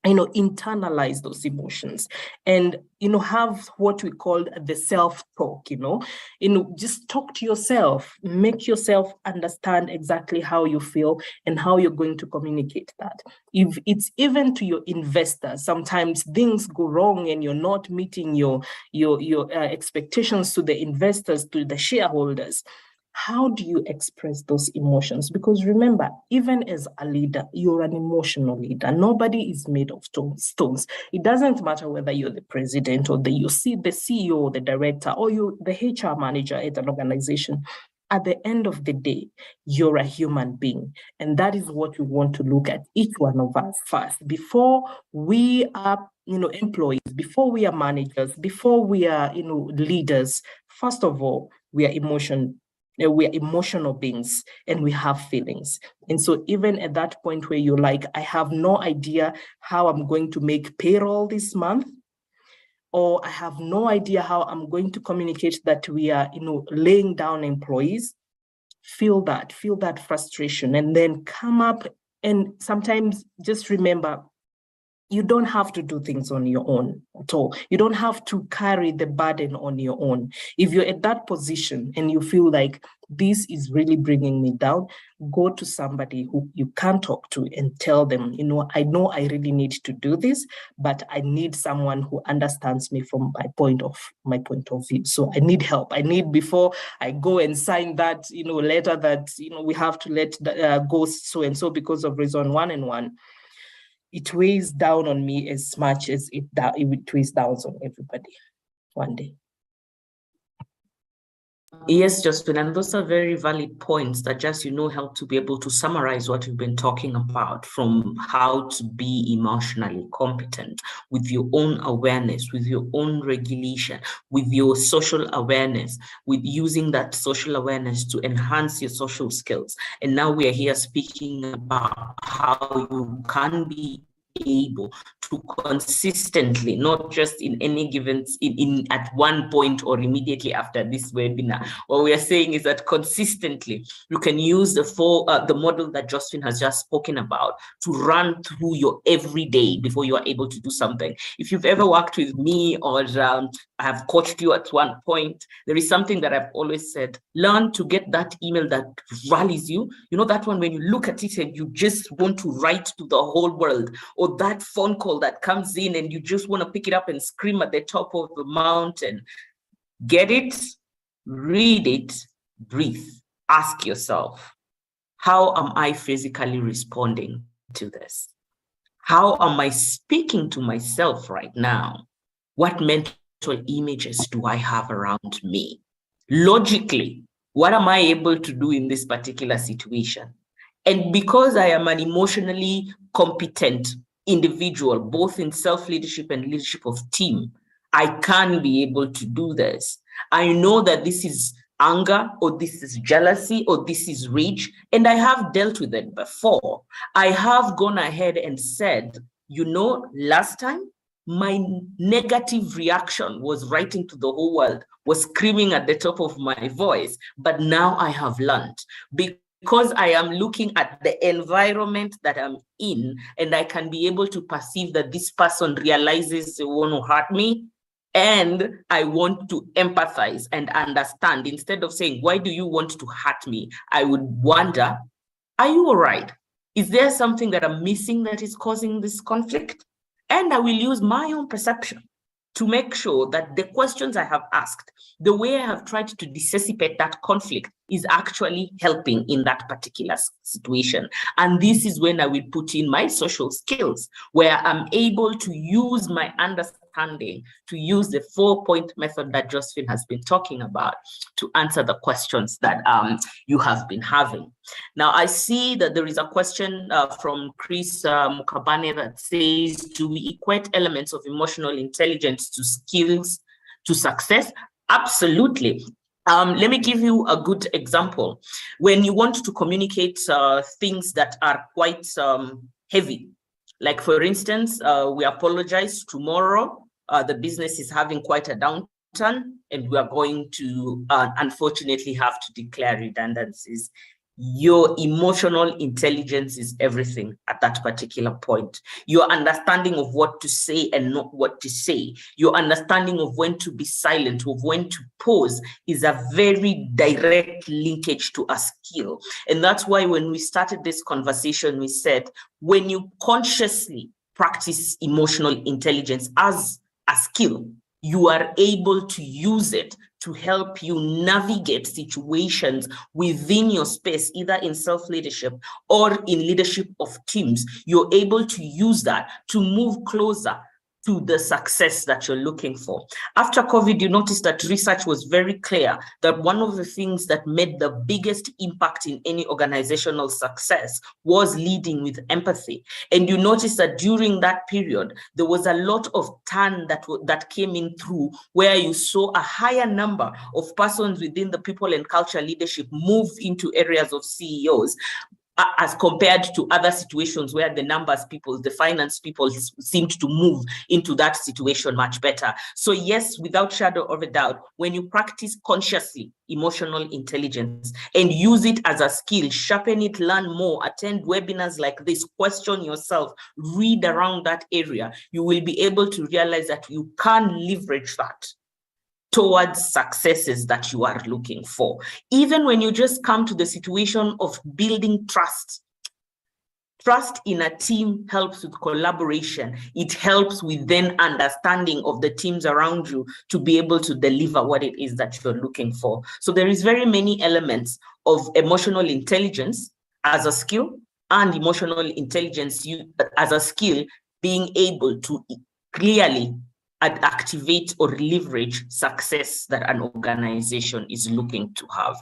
Internalize those emotions, and have what we call the self-talk. Just talk to yourself, make yourself understand exactly how you feel and how you're going to communicate that. If it's even to your investors, sometimes things go wrong and you're not meeting your expectations to the investors, to the shareholders. How do you express those emotions? Because remember, even as a leader, you're an emotional leader. Nobody is made of stones. It doesn't matter whether you're the president or the CEO or the director, or you're the HR manager at an organization. At the end of the day, you're a human being. And that is what we want to look at, each one of us first. Before we are employees, before we are managers, before we are leaders, first of all, we are emotional beings, and we have feelings. And so even at that point where you're like, I have no idea how I'm going to make payroll this month, or I have no idea how I'm going to communicate that we are, laying down employees, feel that frustration, and then come up. And sometimes just remember, you don't have to do things on your own at all. You don't have to carry the burden on your own. If you're at that position and you feel like this is really bringing me down, go to somebody who you can talk to and tell them, I know I really need to do this, but I need someone who understands me from my point of view. So I need help. I need, before I go and sign that, letter that, we have to let go so and so because of reason 1 and 1. It weighs down on me as much as it weighs down on everybody one day. Yes, Justin, and those are very valid points that just, help to be able to summarize what we've been talking about, from how to be emotionally competent with your own awareness, with your own regulation, with your social awareness, with using that social awareness to enhance your social skills. And now we are here speaking about how you can be able to consistently, not just in any given in at one point or immediately after this webinar. What we are saying is that consistently you can use the model that Justin has just spoken about to run through your everyday before you are able to do something. If you've ever worked with me or I have coached you at one point, there is something that I've always said: learn to get that email that rallies you. You know, that one when you look at it and you just want to write to the whole world, or that phone call that comes in and you just want to pick it up and scream at the top of the mountain. Get it, read it, breathe. Ask yourself, how am I physically responding to this? How am I speaking to myself right now? What mental images do I have around me? Logically, what am I able to do in this particular situation? And because I am an emotionally competent individual, both in self-leadership and leadership of team, I can be able to do this. I know that this is anger, or this is jealousy, or this is rage, and I have dealt with it before. I have gone ahead and said, last time my negative reaction was writing to the whole world, was screaming at the top of my voice, but now I have learned, because I am looking at the environment that I'm in, and I can be able to perceive that this person realizes they want to hurt me, and I want to empathize and understand. Instead of saying, why do you want to hurt me? I would wonder, are you all right? Is there something that I'm missing that is causing this conflict? And I will use my own perception to make sure that the questions I have asked, the way I have tried to dissipate that conflict, is actually helping in that particular situation. And this is when I will put in my social skills, where I'm able to use my understanding, to use the 4-point method that Josephine has been talking about to answer the questions that you have been having. Now, I see that there is a question from Chris Mukabane that says, do we equate elements of emotional intelligence to skills, to success? Absolutely. Let me give you a good example. When you want to communicate things that are quite heavy, like for instance, we apologize, tomorrow the business is having quite a downturn and we are going to unfortunately have to declare redundancies. Your emotional intelligence is everything at that particular point. Your understanding of what to say and not what to say, your understanding of when to be silent, of when to pause, is a very direct linkage to a skill. And that's why when we started this conversation, we said, when you consciously practice emotional intelligence as a skill, you are able to use it to help you navigate situations within your space, either in self-leadership or in leadership of teams. You're able to use that to move closer to the success that you're looking for. After COVID, you notice that research was very clear that one of the things that made the biggest impact in any organizational success was leading with empathy. And you notice that during that period, there was a lot of turn that came in through, where you saw a higher number of persons within the people and culture leadership move into areas of CEOs, as compared to other situations where the numbers people, the finance people, seemed to move into that situation much better. So yes, without shadow of a doubt, when you practice consciously emotional intelligence and use it as a skill, sharpen it, learn more, attend webinars like this, question yourself, read around that area, you will be able to realize that you can leverage that towards successes that you are looking for. Even when you just come to the situation of building trust. Trust in a team helps with collaboration. It helps with then understanding of the teams around you to be able to deliver what it is that you're looking for. So there is very many elements of emotional intelligence as a skill, and emotional intelligence as a skill being able to clearly activate or leverage success that an organization is looking to have.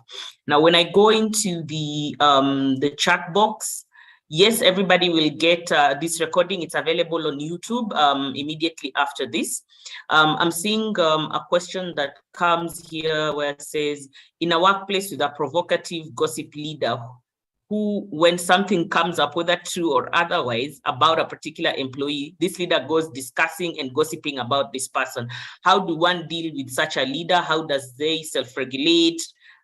Now, when I go into the chat box, yes, everybody will get this recording. It's available on YouTube immediately after this. I'm seeing a question that comes here where it says, in a workplace with a provocative gossip leader who, when something comes up, whether true or otherwise, about a particular employee, this leader goes discussing and gossiping about this person. How do one deal with such a leader? How does they self-regulate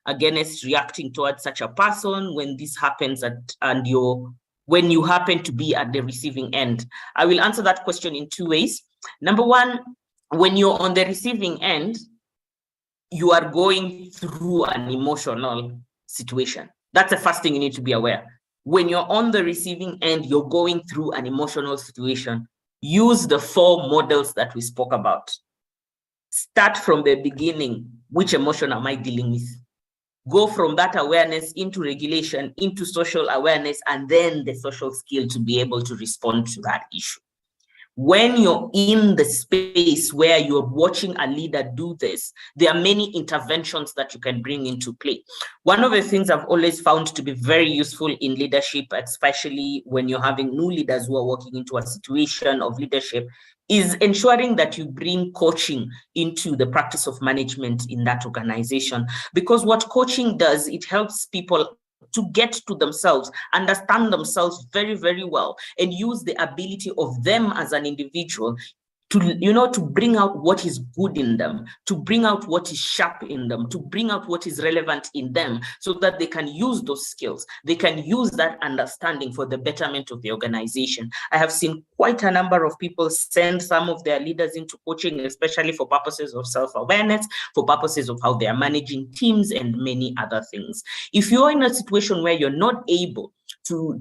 against reacting towards such a person when this happens when you happen to be at the receiving end? I will answer that question in two ways. Number one, when you're on the receiving end, you are going through an emotional situation. That's the first thing you need to be aware. When you're on the receiving end, you're going through an emotional situation. Use the 4 models that we spoke about. Start from the beginning. Which emotion am I dealing with? Go from that awareness into regulation, into social awareness, and then the social skill to be able to respond to that issue. When you're in the space where you're watching a leader do this, there are many interventions that you can bring into play. One of the things I've always found to be very useful in leadership, especially when you're having new leaders who are walking into a situation of leadership, is ensuring that you bring coaching into the practice of management in that organization. Because what coaching does, it helps people to get to themselves, understand themselves very, very well, and use the ability of them as an individual to bring out what is good in them, to bring out what is sharp in them, to bring out what is relevant in them, so that they can use those skills. They can use that understanding for the betterment of the organization. I have seen quite a number of people send some of their leaders into coaching, especially for purposes of self-awareness, for purposes of how they are managing teams and many other things. If you're in a situation where you're not able to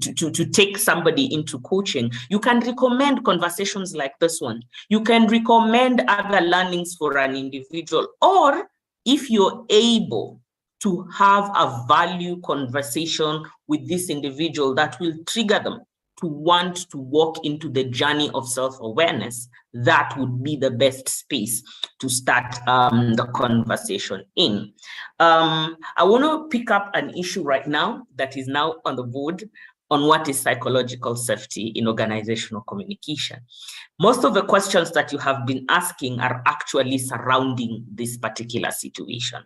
take somebody into coaching, you can recommend conversations like this one. You can recommend other learnings for an individual, or if you're able to have a value conversation with this individual that will trigger them to want to walk into the journey of self-awareness, that would be the best space to start the conversation in. I want to pick up an issue right now that is now on the board on what is psychological safety in organizational communication. Most of the questions that you have been asking are actually surrounding this particular situation.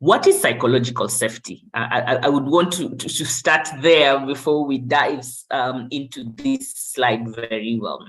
What is psychological safety? I would want to start there before we dive into this slide very well.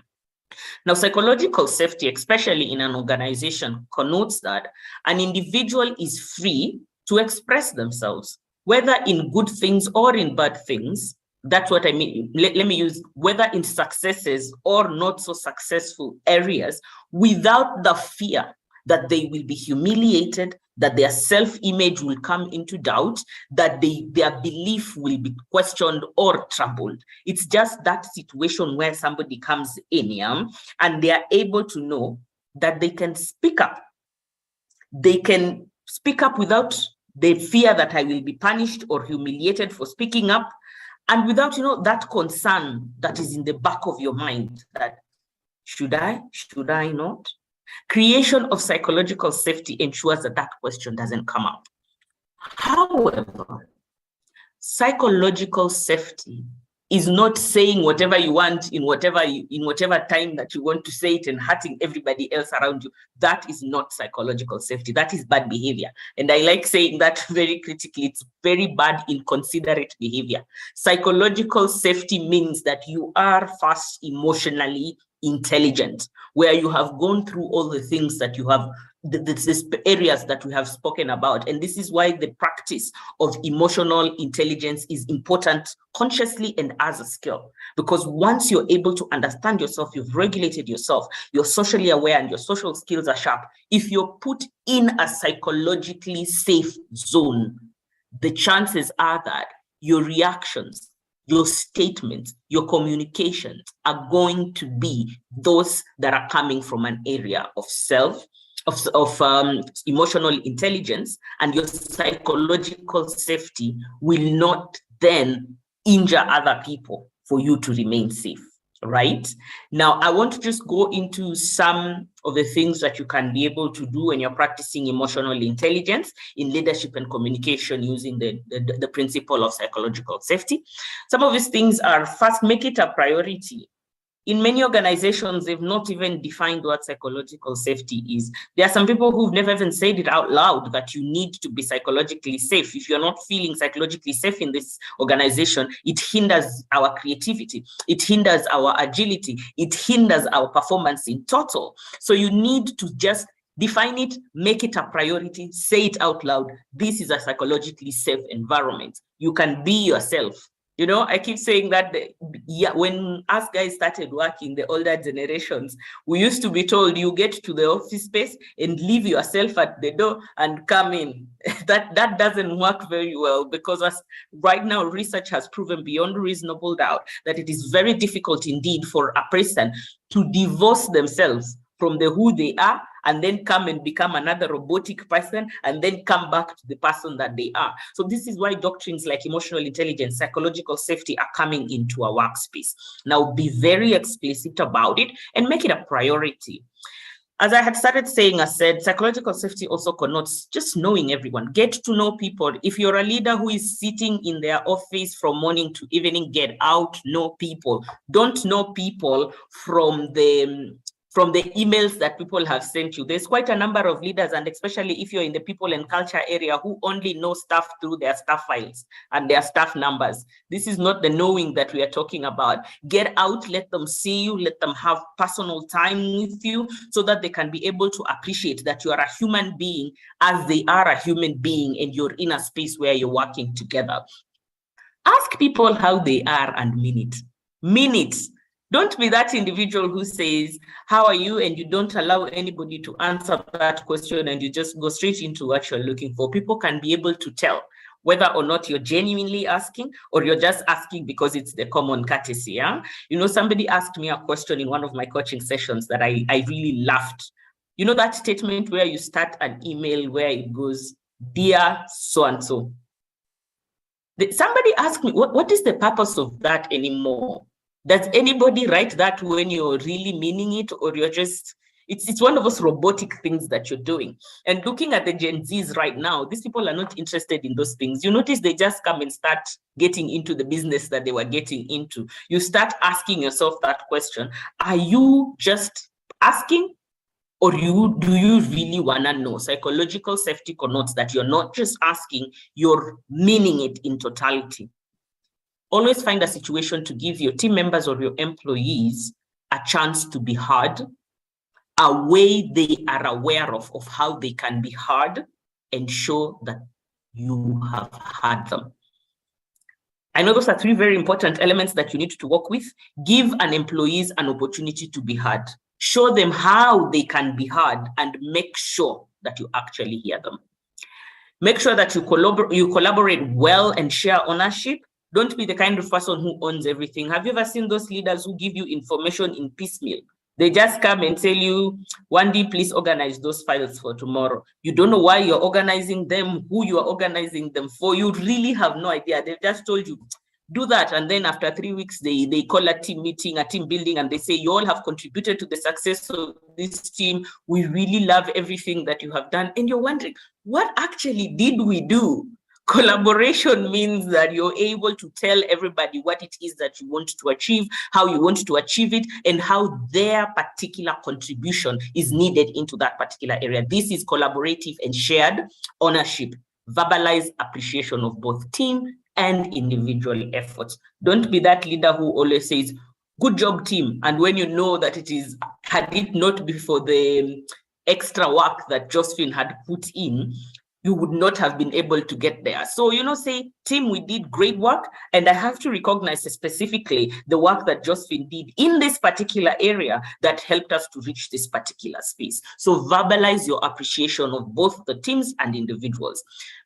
Now, psychological safety, especially in an organization, connotes that an individual is free to express themselves, whether in good things or in bad things. That's what I mean. Let me use whether in successes or not so successful areas, without the fear that they will be humiliated, that their self-image will come into doubt, that their belief will be questioned or troubled. It's just that situation where somebody comes in, and they are able to know that they can speak up. They can speak up without the fear that I will be punished or humiliated for speaking up, and without, that concern that is in the back of your mind that, should I not? Creation of psychological safety ensures that question doesn't come up. However, psychological safety is not saying whatever you want in whatever time that you want to say it and hurting everybody else around you. That is not psychological safety. That is bad behavior. And I like saying that very critically. It's very bad, inconsiderate behavior. Psychological safety means that you are first emotionally intelligent, where you have gone through all the things that you have, the areas that we have spoken about. And this is why the practice of emotional intelligence is important, consciously and as a skill. Because once you're able to understand yourself, you've regulated yourself, you're socially aware and your social skills are sharp. If you're put in a psychologically safe zone, the chances are that your reactions, your statements, your communications are going to be those that are coming from an area of emotional intelligence, and your psychological safety will not then injure other people for you to remain safe. right? Now, I want to just go into some of the things that you can be able to do when you're practicing emotional intelligence in leadership and communication using the principle of psychological safety. Some of these things are: first, make it a priority. In many organizations, they've not even defined what psychological safety is. There are some people who've never even said it out loud that you need to be psychologically safe. If you're not feeling psychologically safe in this organization, it hinders our creativity, it hinders our agility, it hinders our performance in total. So you need to just define it, make it a priority, say it out loud. This is a psychologically safe environment. You can be yourself. You know, I keep saying that when us guys started working, the older generations, we used to be told you get to the office space and leave yourself at the door and come in. That doesn't work very well, because right now research has proven beyond reasonable doubt that it is very difficult indeed for a person to divorce themselves from who they are and then come and become another robotic person and then come back to the person that they are. So this is why doctrines like emotional intelligence, psychological safety are coming into our workspace. Now, be very explicit about it and make it a priority. As I had started saying, I said, psychological safety also connotes just knowing everyone. Get to know people. If you're a leader who is sitting in their office from morning to evening, get out, know people. Don't know people from the emails that people have sent you. There's quite a number of leaders, and especially if you're in the people and culture area, who only know stuff through their staff files and their staff numbers. This is not the knowing that we are talking about. Get out, let them see you, let them have personal time with you, so that they can be able to appreciate that you are a human being as they are a human being, and you're in a space where you're working together. Ask people how they are and mean it. Mean it. Don't be that individual who says, how are you? And you don't allow anybody to answer that question, and you just go straight into what you're looking for. People can be able to tell whether or not you're genuinely asking, or you're just asking because it's the common courtesy. Yeah? You know, somebody asked me a question in one of my coaching sessions that I really laughed. You know that statement where you start an email where it goes, dear so-and-so. Somebody asked me, what is the purpose of that anymore? Does anybody write that when you're really meaning it, or you're just, it's one of those robotic things that you're doing? And looking at the Gen Zs right now, these people are not interested in those things. You notice they just come and start getting into the business that they were getting into. You start asking yourself that question: are you just asking, or do you really want to know? Psychological safety connotes that you're not just asking, you're meaning it in totality. Always find a situation to give your team members or your employees a chance to be heard, a way they are aware of how they can be heard, and show that you have heard them. I know those are three very important elements that you need to work with. Give an employees an opportunity to be heard. Show them how they can be heard, and make sure that you actually hear them. Make sure that you collaborate well and share ownership. Don't be the kind of person who owns everything. Have you ever seen those leaders who give you information in piecemeal? They just come and tell you, Wendy, please organize those files for tomorrow. You don't know why you're organizing them, who you are organizing them for. You really have no idea. They've just told you, do that. And then after 3 weeks, they call a team meeting, a team building, and they say, you all have contributed to the success of this team. We really love everything that you have done. And you're wondering, what actually did we do? Collaboration means that you're able to tell everybody what it is that you want to achieve, how you want to achieve it, and how their particular contribution is needed into that particular area. This is collaborative and shared ownership. Verbalize appreciation of both team and individual efforts. Don't be that leader who always says, good job, team. And when you know that it is, had it not been for the extra work that Josephine had put in, you would not have been able to get there. So, say, team, we did great work. And I have to recognize specifically the work that Josephine did in this particular area that helped us to reach this particular space. So verbalize your appreciation of both the teams and individuals.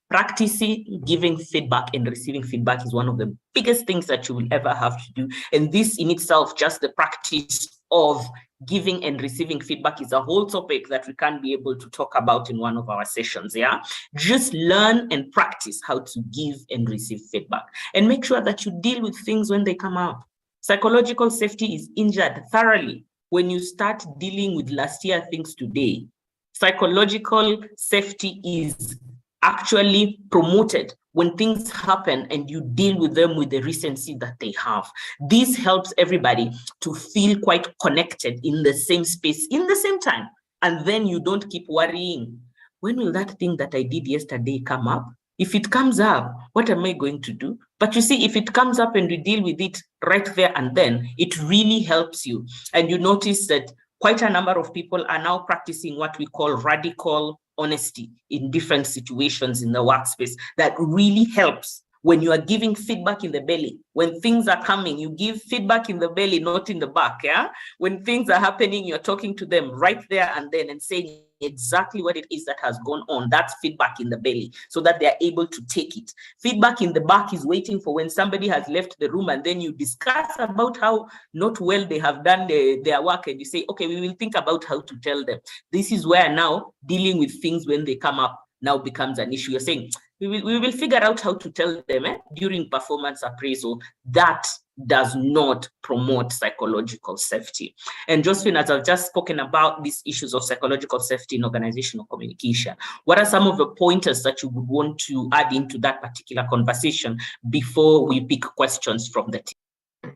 Practicing giving feedback and receiving feedback is one of the biggest things that you will ever have to do. And this in itself, just the practice of giving and receiving feedback, is a whole topic that we can be able to talk about in one of our sessions. Yeah, just learn and practice how to give and receive feedback, and make sure that you deal with things when they come up. Psychological safety is injured thoroughly when you start dealing with last year things today. Psychological safety is actually promoted when things happen and you deal with them with the recency that they have. This helps everybody to feel quite connected in the same space, in the same time. And then you don't keep worrying, when will that thing that I did yesterday come up? If it comes up, what am I going to do? But you see, if it comes up and you deal with it right there and then, it really helps you. And you notice that quite a number of people are now practicing what we call radical honesty in different situations in the workspace. That really helps. When you are giving feedback in the belly, when things are coming, you give feedback in the belly, not in the back, yeah? When things are happening, you're talking to them right there and then and saying exactly what it is that has gone on. That's feedback in the belly, so that they're able to take it. Feedback in the back is waiting for when somebody has left the room and then you discuss about how not well they have done their work, and you say, okay, we will think about how to tell them. This is where now dealing with things when they come up now becomes an issue. You're saying, we will figure out how to tell them during performance appraisal. That does not promote psychological safety. And Josephine, as I've just spoken about these issues of psychological safety in organizational communication, what are some of the pointers that you would want to add into that particular conversation before we pick questions from the team?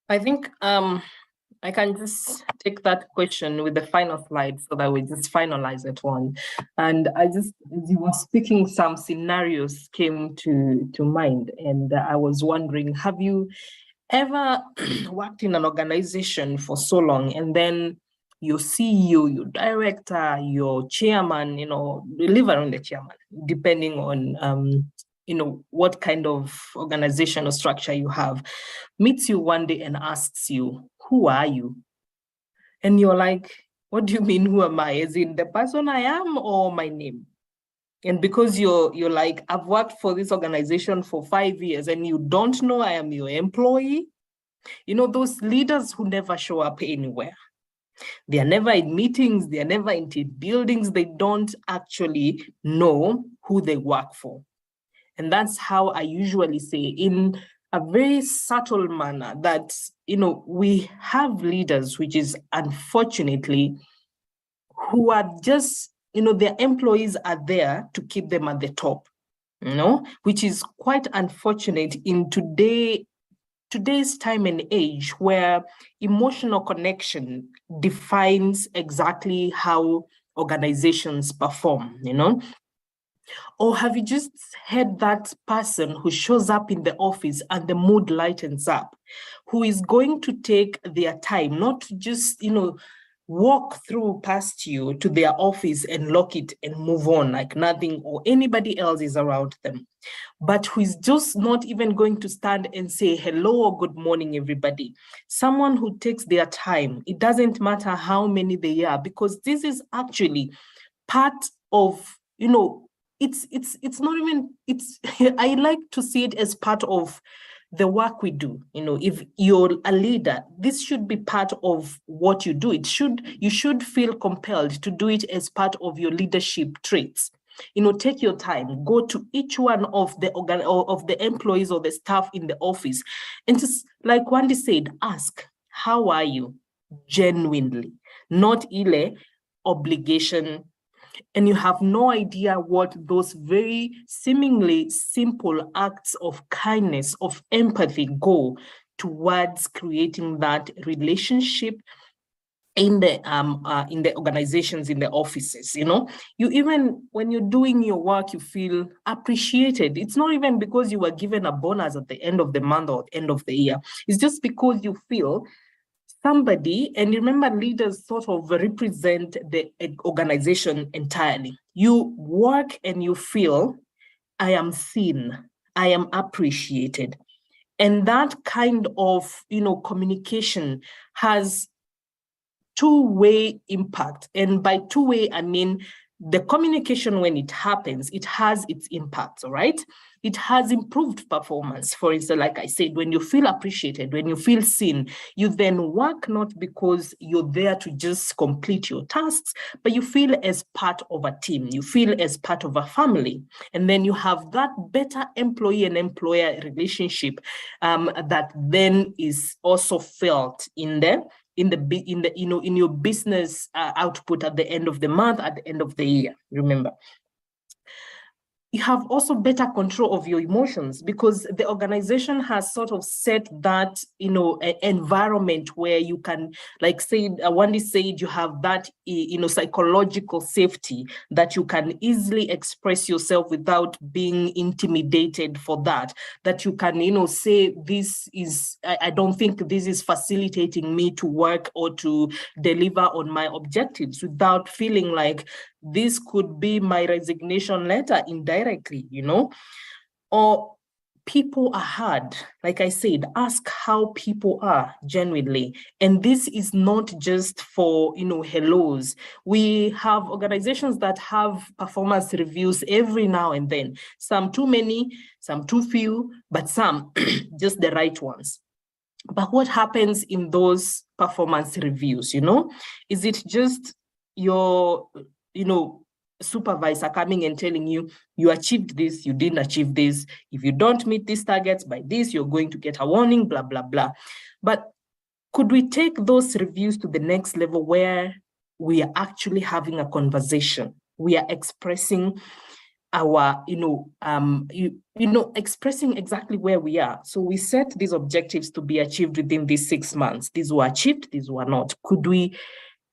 I think I can just take that question with the final slide so that we just finalize it one. And I just, as you were speaking, some scenarios came to mind. And I was wondering, have you ever worked in an organization for so long and then your CEO, your director, your chairman, live around the chairman, depending on what kind of organization or structure you have, meets you one day and asks you, who are you? And you're like, what do you mean, who am I? As in the person I am or my name? And because you're like, I've worked for this organization for 5 years and you don't know I am your employee. Those leaders who never show up anywhere. They are never in meetings, they are never in team buildings, they don't actually know who they work for. And that's how I usually say, in a very subtle manner, that, we have leaders, which is unfortunately, who are just, their employees are there to keep them at the top, which is quite unfortunate in today's time and age, where emotional connection defines exactly how organizations perform, Or have you just had that person who shows up in the office and the mood lightens up, who is going to take their time, not to just, walk through past you to their office and lock it and move on like nothing or anybody else is around them, but who is just not even going to stand and say hello or good morning, everybody. Someone who takes their time. It doesn't matter how many they are, because this is actually part of, it's not even, I like to see it as part of the work we do. If you're a leader, this should be part of what you do. You should feel compelled to do it as part of your leadership traits. Take your time, go to each one of the employees or the staff in the office, and just, like Wendy said, ask, how are you? Genuinely, not ile obligation. And you have no idea what those very seemingly simple acts of kindness, of empathy go towards creating that relationship in the organizations, in the offices. You even, when you're doing your work, you feel appreciated. It's not even because you were given a bonus at the end of the month or end of the year. It's just because you feel somebody, and remember, leaders sort of represent the organization entirely. You work and you feel, I am seen, I am appreciated. And that kind of, communication has two-way impact. And by two-way, I mean the communication, when it happens, it has its impacts, all right? It has improved performance. For instance, like I said, when you feel appreciated, when you feel seen, you then work not because you're there to just complete your tasks, but you feel as part of a team, you feel as part of a family. And then you have that better employee and employer relationship that then is also felt in your business output at the end of the month, at the end of the year. Remember, you have also better control of your emotions because the organization has sort of set that, environment where you can, like Wendy said, you have that, psychological safety that you can easily express yourself without being intimidated for that you can, say this is, I don't think this is facilitating me to work or to deliver on my objectives without feeling like this could be my resignation letter indirectly, or people are hard. Like I said, ask how people are genuinely. And this is not just for, hellos. We have organizations that have performance reviews every now and then, some too many, some too few, but some just the right ones. But what happens in those performance reviews, is it just your supervisor coming and telling you, you achieved this, you didn't achieve this. If you don't meet these targets by this, you're going to get a warning, blah, blah, blah. But could we take those reviews to the next level where we are actually having a conversation? We are expressing our, expressing exactly where we are. So we set these objectives to be achieved within these 6 months. These were achieved, these were not. Could we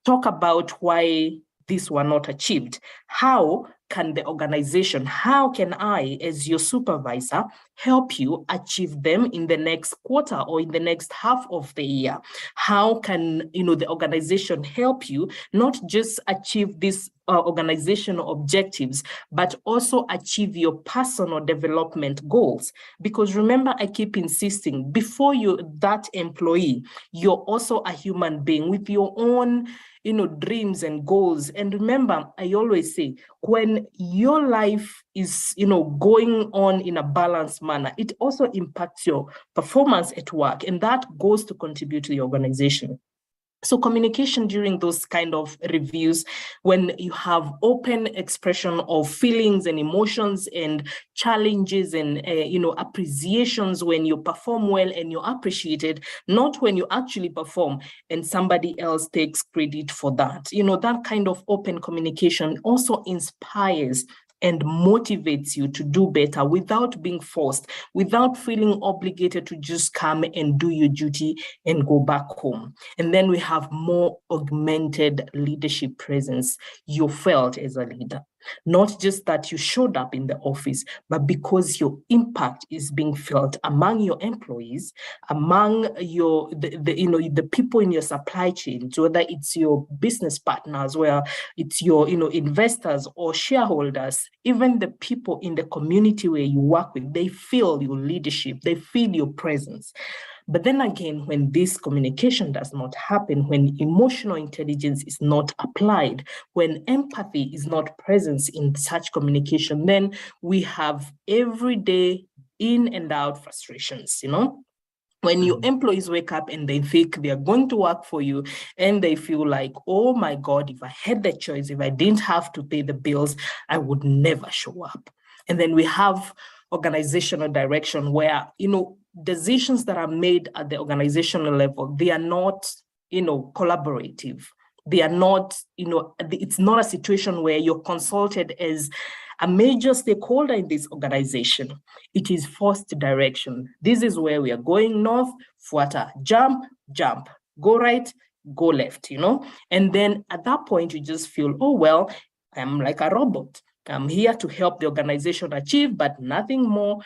talk about why these were not achieved? How can the organization, how can I, as your supervisor, help you achieve them in the next quarter or in the next half of the year? How can, the organization help you not just achieve these organizational objectives, but also achieve your personal development goals? Because remember, I keep insisting, before you're that employee, you're also a human being with your own dreams and goals. And remember, I always say, when your life is, going on in a balanced manner, it also impacts your performance at work, and that goes to contribute to the organization. So communication during those kind of reviews, when you have open expression of feelings and emotions and challenges and, appreciations when you perform well and you're appreciated, not when you actually perform and somebody else takes credit for that. That kind of open communication also inspires and motivates you to do better without being forced, without feeling obligated to just come and do your duty and go back home. And then we have more augmented leadership presence. You felt as a leader. Not just that you showed up in the office, but because your impact is being felt among your employees, among the people in your supply chain, whether it's your business partners, where it's your investors or shareholders, even the people in the community where you work with, they feel your leadership, they feel your presence. But then again, when this communication does not happen, when emotional intelligence is not applied, when empathy is not present in such communication, then we have everyday in and out frustrations, When your employees wake up and they think they're going to work for you and they feel like, oh my God, if I had the choice, if I didn't have to pay the bills, I would never show up. And then we have organizational direction where, decisions that are made at the organizational level, they are not, collaborative. They are not, it's not a situation where you're consulted as a major stakeholder in this organization. It is forced direction. This is where we are going north, fuata, jump, go right, go left, And then at that point, you just feel, oh, well, I'm like a robot. I'm here to help the organization achieve, but nothing more.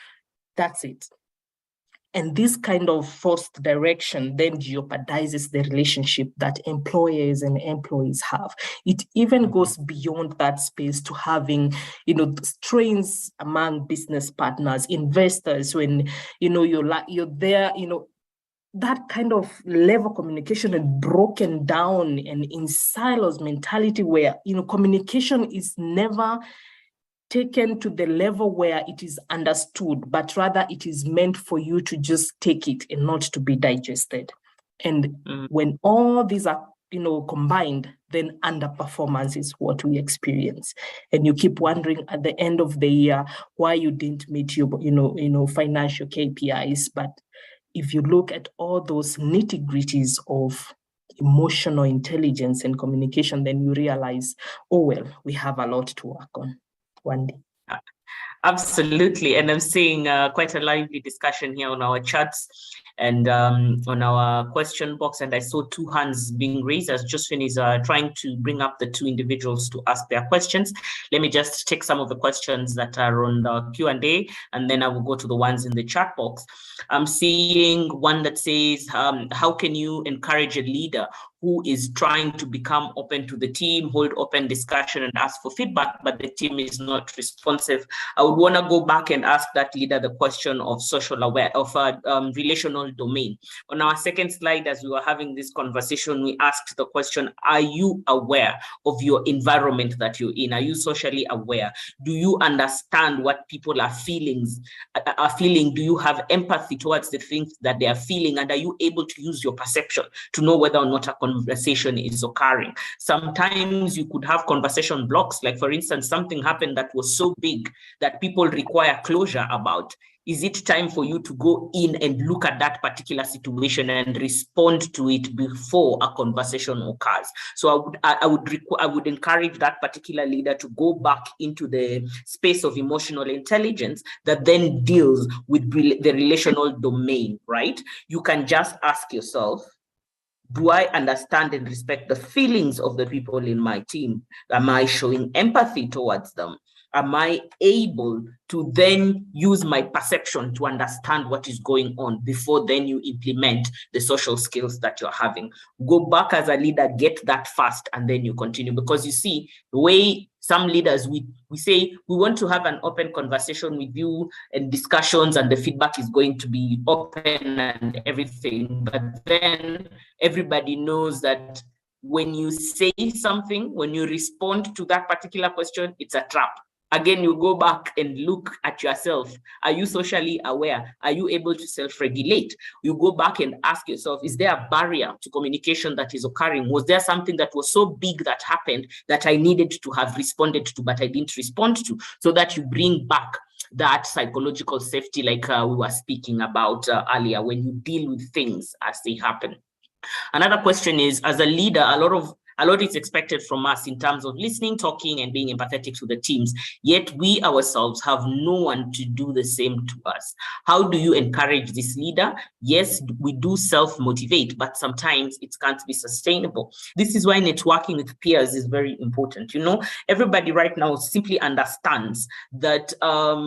That's it. And this kind of forced direction then jeopardizes the relationship that employers and employees have. It even goes beyond that space to having, strains among business partners, investors, when, you're there, that kind of level of communication had broken down and in silos mentality where, communication is never taken to the level where it is understood, but rather it is meant for you to just take it and not to be digested. And when all these are, combined, then underperformance is what we experience. And you keep wondering at the end of the year why you didn't meet your, financial KPIs. But if you look at all those nitty-gritties of emotional intelligence and communication, then you realize, oh, well, we have a lot to work on. Wendy. Absolutely. And I'm seeing quite a lively discussion here on our chats and on our question box. And I saw 2 hands being raised as Josephine is trying to bring up the 2 individuals to ask their questions. Let me just take some of the questions that are on the Q&A, and then I will go to the ones in the chat box. I'm seeing one that says, how can you encourage a leader who is trying to become open to the team, hold open discussion and ask for feedback, but the team is not responsive? I would want to go back and ask that leader the question of relational domain. On our second slide, as we were having this conversation, we asked the question, are you aware of your environment that you're in? Are you socially aware? Do you understand what people are feeling? Do you have empathy towards the things that they are feeling? And are you able to use your perception to know whether or not a conversation is occurring? Sometimes you could have conversation blocks, like for instance, something happened that was so big that people require closure about. Is it time for you to go in and look at that particular situation and respond to it before a conversation occurs? So I would encourage that particular leader to go back into the space of emotional intelligence that then deals with the relational domain, right? You can just ask yourself, do I understand and respect the feelings of the people in my team? Am I showing empathy towards them? Am I able to then use my perception to understand what is going on before then you implement the social skills that you're having? Go back as a leader, get that fast, and then you continue. Because you see, the way some leaders, we say, we want to have an open conversation with you and discussions, and the feedback is going to be open and everything. But then everybody knows that when you say something, when you respond to that particular question, it's a trap. Again, you go back and look at yourself. Are you socially aware? Are you able to self-regulate? You go back and ask yourself, is there a barrier to communication that is occurring? Was there something that was so big that happened that I needed to have responded to, but I didn't respond to? So that you bring back that psychological safety like we were speaking about earlier, when you deal with things as they happen. Another question is, as a leader, a lot is expected from us in terms of listening, talking, and being empathetic to the teams, yet we ourselves have no one to do the same to us. How do you encourage this leader? Yes, we do self-motivate, but sometimes it can't be sustainable. This is why networking with peers is very important. Everybody right now simply understands that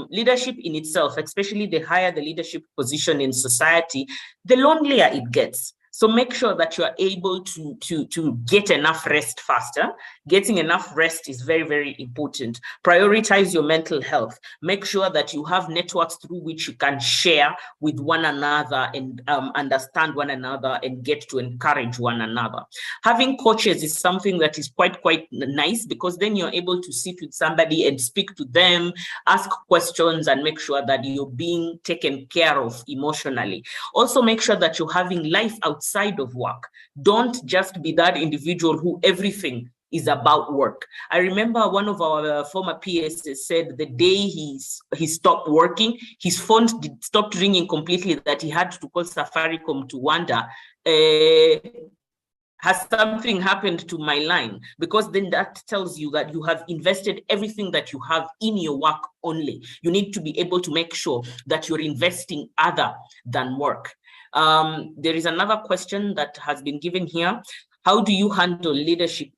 leadership in itself, especially the higher the leadership position in society, the lonelier it gets. So make sure that you are able to get enough rest faster. Getting enough rest is very, very important. Prioritize your mental health. Make sure that you have networks through which you can share with one another and understand one another and get to encourage one another. Having coaches is something that is quite nice, because then you're able to sit with somebody and speak to them, ask questions, and make sure that you're being taken care of emotionally. Also, make sure that you're having life outside of work. Don't just be that individual who everything is about work. I remember one of our former PS said the day he stopped working, his phone stopped ringing completely, that he had to call Safaricom to wonder, has something happened to my line? Because then that tells you that you have invested everything that you have in your work only. You need to be able to make sure that you're investing other than work. There is another question that has been given here. How do you handle leadership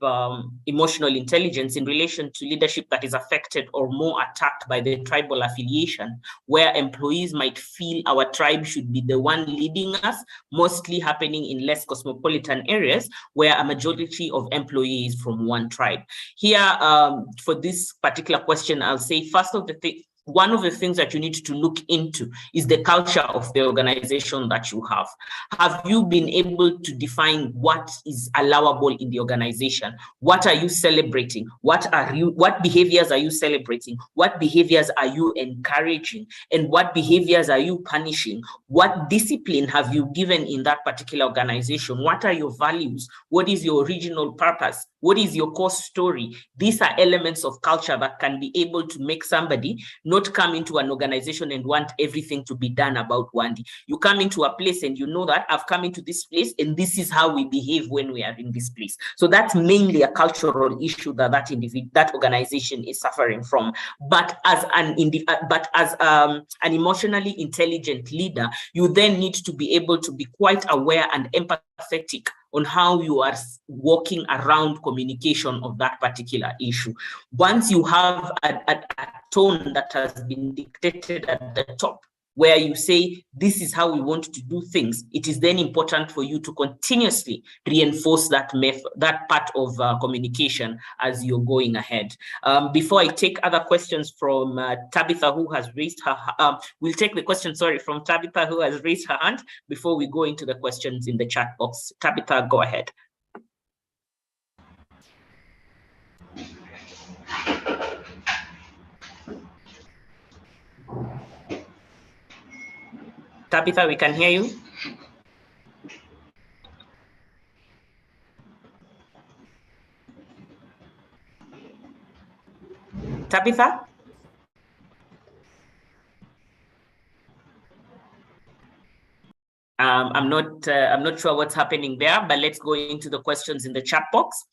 emotional intelligence in relation to leadership that is affected or more attacked by the tribal affiliation, where employees might feel our tribe should be the one leading us, mostly happening in less cosmopolitan areas where a majority of employees from one tribe? Here, for this particular question, I'll say first one of the things that you need to look into is the culture of the organization that you have. Have you been able to define what is allowable in the organization? What are you celebrating? What behaviors are you celebrating? What behaviors are you encouraging? And what behaviors are you punishing? What discipline have you given in that particular organization? What are your values? What is your original purpose? What is your core story? These are elements of culture that can be able to make somebody not come into an organization and want everything to be done about Wandi. You come into a place and you know that I've come into this place and this is how we behave when we are in this place. So that's mainly a cultural issue that organization is suffering from. But as an emotionally intelligent leader, you then need to be able to be quite aware and empathetic on how you are walking around communication of that particular issue. Once you have a tone that has been dictated at the top, where you say, this is how we want to do things, it is then important for you to continuously reinforce that part of communication as you're going ahead. Before I take other questions from Tabitha, who has raised her, we'll take the question, from Tabitha, who has raised her hand, before we go into the questions in the chat box. Tabitha, go ahead. Tabitha, we can hear you. Tabitha? I'm not sure what's happening there, but let's go into the questions in the chat box.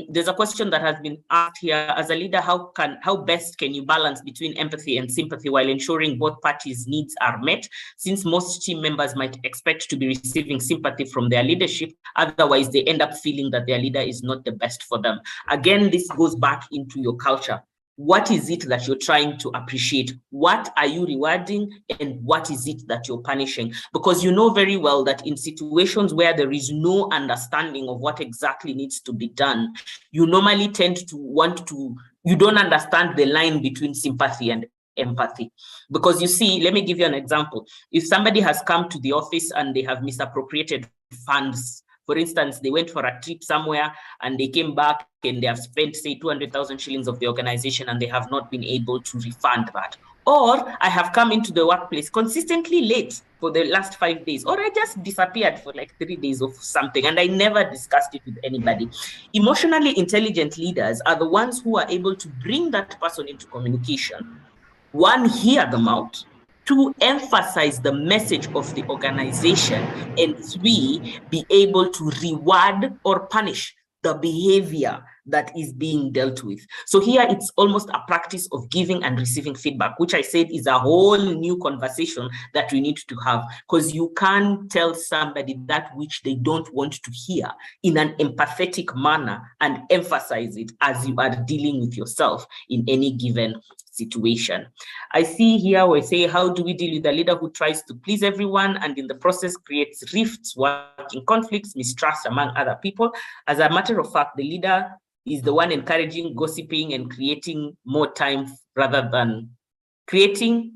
There's a question that has been asked here: as a leader, how best can you balance between empathy and sympathy while ensuring both parties' needs are met? Since most team members might expect to be receiving sympathy from their leadership, otherwise they end up feeling that their leader is not the best for them. Again, this goes back into your culture. What is it that you're trying to appreciate? What are you rewarding, and what is it that you're punishing? Because you know very well that in situations where there is no understanding of what exactly needs to be done, you normally tend to you don't understand the line between sympathy and empathy. Because you see, let me give you an example. If somebody has come to the office and they have misappropriated funds, for instance, they went for a trip somewhere and they came back and they have spent, say, 200,000 shillings of the organization and they have not been able to refund that. Or I have come into the workplace consistently late for the last 5 days, or I just disappeared for like 3 days of something and I never discussed it with anybody. Emotionally intelligent leaders are the ones who are able to bring that person into communication. One, hear them out. Two, emphasize the message of the organization. And three, be able to reward or punish the behavior that is being dealt with. So here it's almost a practice of giving and receiving feedback, which I said is a whole new conversation that we need to have, because you can't tell somebody that which they don't want to hear in an empathetic manner and emphasize it as you are dealing with yourself in any given situation. I see here we say, how do we deal with a leader who tries to please everyone and in the process creates rifts, working conflicts, mistrust among other people? As a matter of fact, the leader is the one encouraging gossiping and creating more time rather than creating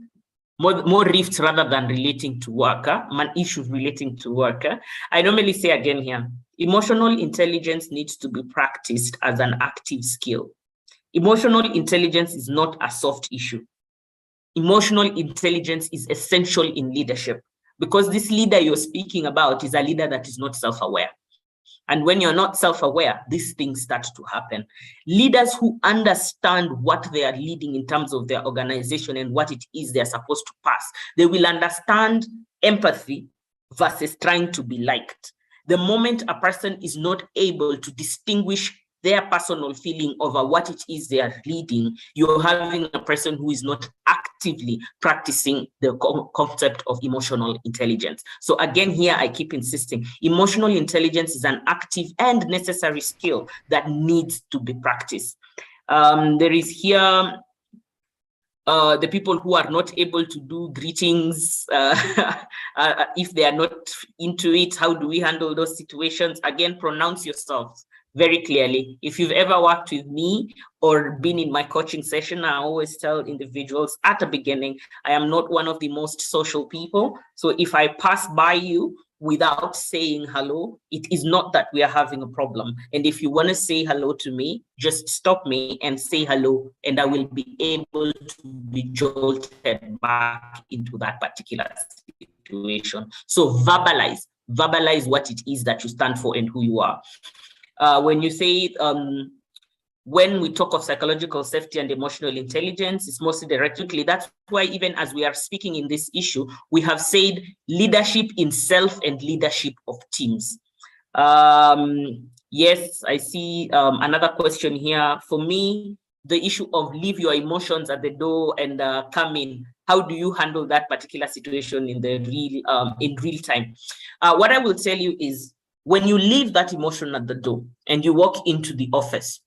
more rifts rather than relating to work, issues relating to work. I normally say again here, emotional intelligence needs to be practiced as an active skill. Emotional intelligence is not a soft issue. Emotional intelligence is essential in leadership, because this leader you're speaking about is a leader that is not self-aware. And when you're not self-aware, these things start to happen. Leaders who understand what they are leading in terms of their organization and what it is they're supposed to pass, they will understand empathy versus trying to be liked. The moment a person is not able to distinguish their personal feeling over what it is they are leading, you're having a person who is not actively practicing the concept of emotional intelligence. So again, here I keep insisting, emotional intelligence is an active and necessary skill that needs to be practiced. There is here the people who are not able to do greetings, if they are not into it, how do we handle those situations? Again, pronounce yourselves very clearly. If you've ever worked with me or been in my coaching session, I always tell individuals at the beginning, I am not one of the most social people. So if I pass by you without saying hello, it is not that we are having a problem. And if you want to say hello to me, just stop me and say hello, and I will be able to be jolted back into that particular situation. So verbalize what it is that you stand for and who you are. When you say, when we talk of psychological safety and emotional intelligence, it's mostly directly. That's why even as we are speaking in this issue, we have said leadership in self and leadership of teams. Yes, I see another question here. For me, the issue of leave your emotions at the door and come in. How do you handle that particular situation in the real time? What I will tell you is, when you leave that emotion at the door and you walk into the office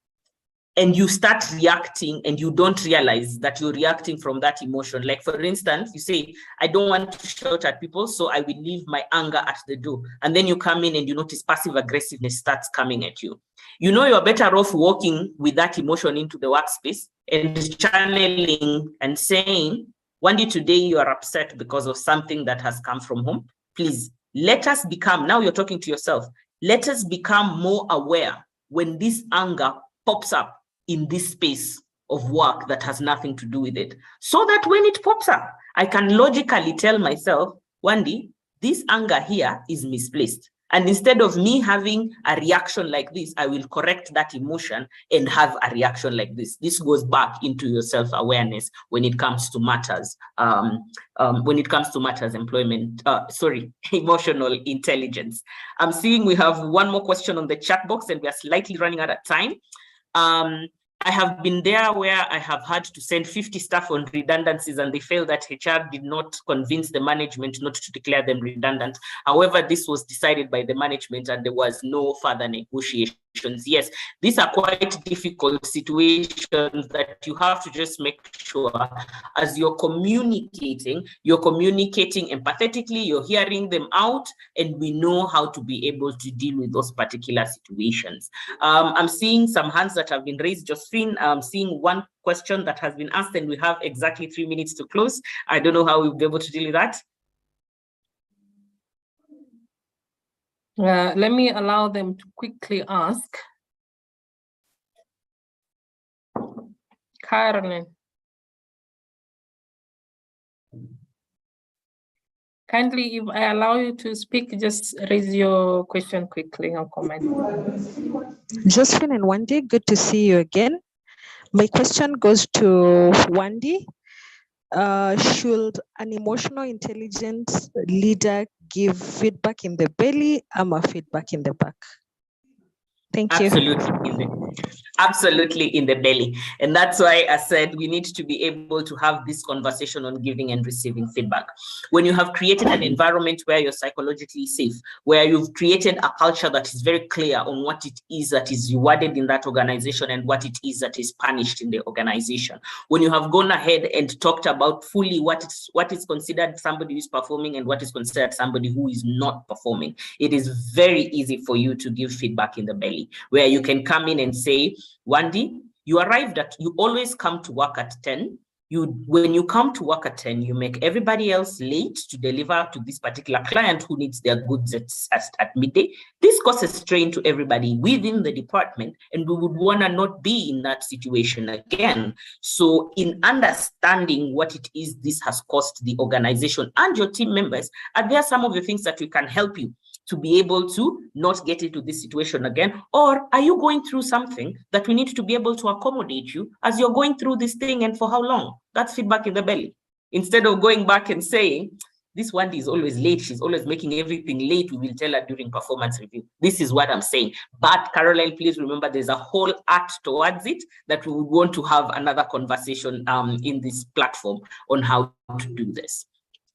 and you start reacting and you don't realize that you're reacting from that emotion. Like, for instance, you say, I don't want to shout at people, so I will leave my anger at the door. And then you come in and you notice passive aggressiveness starts coming at you. You know, you're better off walking with that emotion into the workspace and channeling and saying, Wendy, today you are upset because of something that has come from home. Please, let us become, now you're talking to yourself, let us become more aware when this anger pops up in this space of work that has nothing to do with it. So that when it pops up, I can logically tell myself, Wendy, this anger here is misplaced. And instead of me having a reaction like this, I will correct that emotion and have a reaction like this. This goes back into your self-awareness when it comes to matters, emotional intelligence. I'm seeing we have one more question on the chat box and we are slightly running out of time. I have been there where I have had to send 50 staff on redundancies and they felt that HR did not convince the management not to declare them redundant. However, this was decided by the management and there was no further negotiations. Yes, these are quite difficult situations that you have to just make sure as you're communicating empathetically, you're hearing them out, and we know how to be able to deal with those particular situations. I'm seeing some hands that have been raised. Josephine, I'm seeing one question that has been asked and we have exactly 3 minutes to close. I don't know how we'll be able to deal with that. Let me allow them to quickly ask. Caroline. Kindly, if I allow you to speak, just raise your question quickly or comment. Josephine and Wendy, good to see you again. My question goes to Wendy. Should an emotional intelligence leader give feedback in the belly or feedback in the back? Thank you. Absolutely in the belly. And that's why I said we need to be able to have this conversation on giving and receiving feedback. When you have created an environment where you're psychologically safe, where you've created a culture that is very clear on what it is that is rewarded in that organization and what it is that is punished in the organization. When you have gone ahead and talked about fully what is considered somebody who is performing and what is considered somebody who is not performing, it is very easy for you to give feedback in the belly, where you can come in and say, Wendy, you always come to work at 10. When you come to work at 10, you make everybody else late to deliver to this particular client who needs their goods at midday. This causes strain to everybody within the department, and we would want to not be in that situation again. So in understanding what it is this has cost the organization and your team members, are there some of the things that we can help you to be able to not get into this situation again? Or are you going through something that we need to be able to accommodate you as you're going through this thing, and for how long? That's feedback in the belly. Instead of going back and saying, this one is always late, she's always making everything late, we will tell her during performance review. This is what I'm saying. But Caroline, please remember there's a whole art towards it that we would want to have another conversation in this platform on how to do this.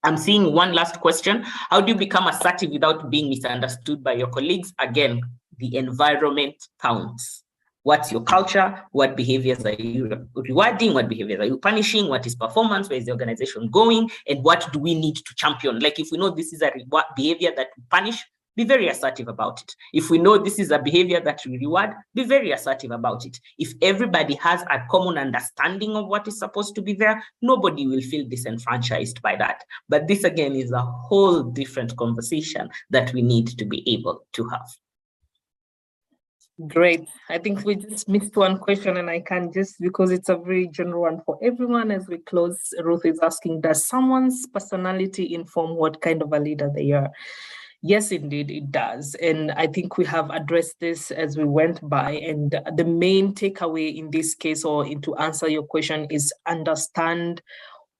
I'm seeing one last question. How do you become assertive without being misunderstood by your colleagues? Again, the environment counts. What's your culture? What behaviors are you rewarding? What behaviors are you punishing? What is performance? Where is the organization going? And what do we need to champion? Like, if we know this is a behavior that we punish, be very assertive about it. If we know this is a behavior that we reward, be very assertive about it. If everybody has a common understanding of what is supposed to be there, nobody will feel disenfranchised by that. But this again is a whole different conversation that we need to be able to have. Great. I think we just missed one question, and I can just, because it's a very general one for everyone as we close. Ruth is asking, does someone's personality inform what kind of a leader they are? Yes, indeed, it does. And I think we have addressed this as we went by. And the main takeaway in this case, or to answer your question, is understand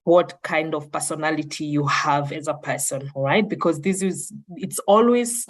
what kind of personality you have as a person, all right? Because it's always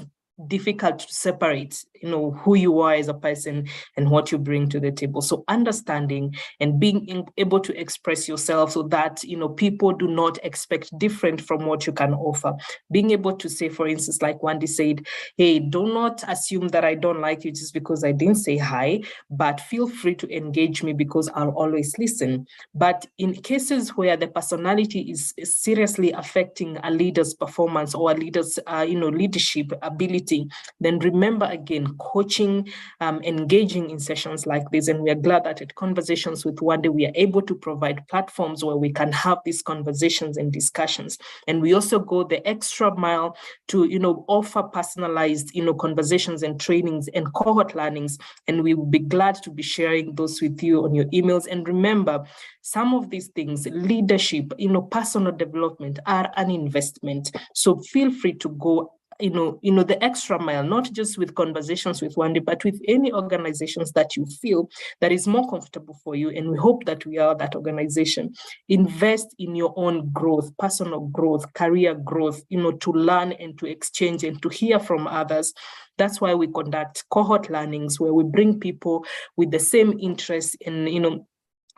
difficult to separate, who you are as a person and what you bring to the table. So understanding and being able to express yourself so that, people do not expect different from what you can offer. Being able to say, for instance, like Wendy said, hey, do not assume that I don't like you just because I didn't say hi, but feel free to engage me because I'll always listen. But in cases where the personality is seriously affecting a leader's performance or a leader's, leadership ability, then remember again, coaching, engaging in sessions like this. And we are glad that at Conversations with Wande, we are able to provide platforms where we can have these conversations and discussions. And we also go the extra mile to, offer personalized, conversations and trainings and cohort learnings. And we will be glad to be sharing those with you on your emails. And remember, some of these things, leadership, personal development, are an investment. So feel free to go the extra mile, not just with Conversations with Wande, but with any organizations that you feel that is more comfortable for you. And we hope that we are that organization. Invest in your own growth, personal growth, career growth, to learn and to exchange and to hear from others. That's why we conduct cohort learnings where we bring people with the same interests in,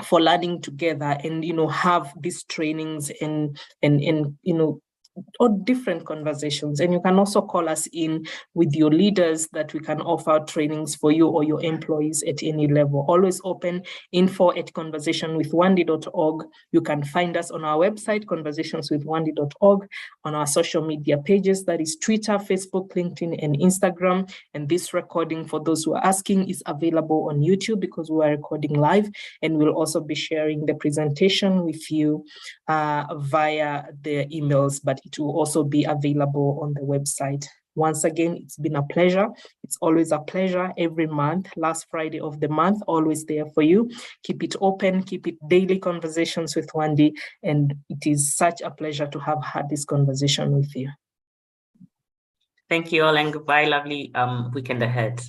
for learning together and, have these trainings and or different conversations. And you can also call us in with your leaders that we can offer trainings for you or your employees at any level. Always open, info@conversationwithwande.org. You can find us on our website, conversationswithwande.org, on our social media pages, that is Twitter, Facebook, LinkedIn, and Instagram. And this recording, for those who are asking, is available on YouTube because we are recording live, and we'll also be sharing the presentation with you via the emails, but it will also be available on the website. Once again, it's been a pleasure. It's always a pleasure every month, last Friday of the month, always there for you. Keep it open, keep it daily Conversations with Wande, and it is such a pleasure to have had this conversation with you. Thank you all and goodbye. Lovely weekend ahead.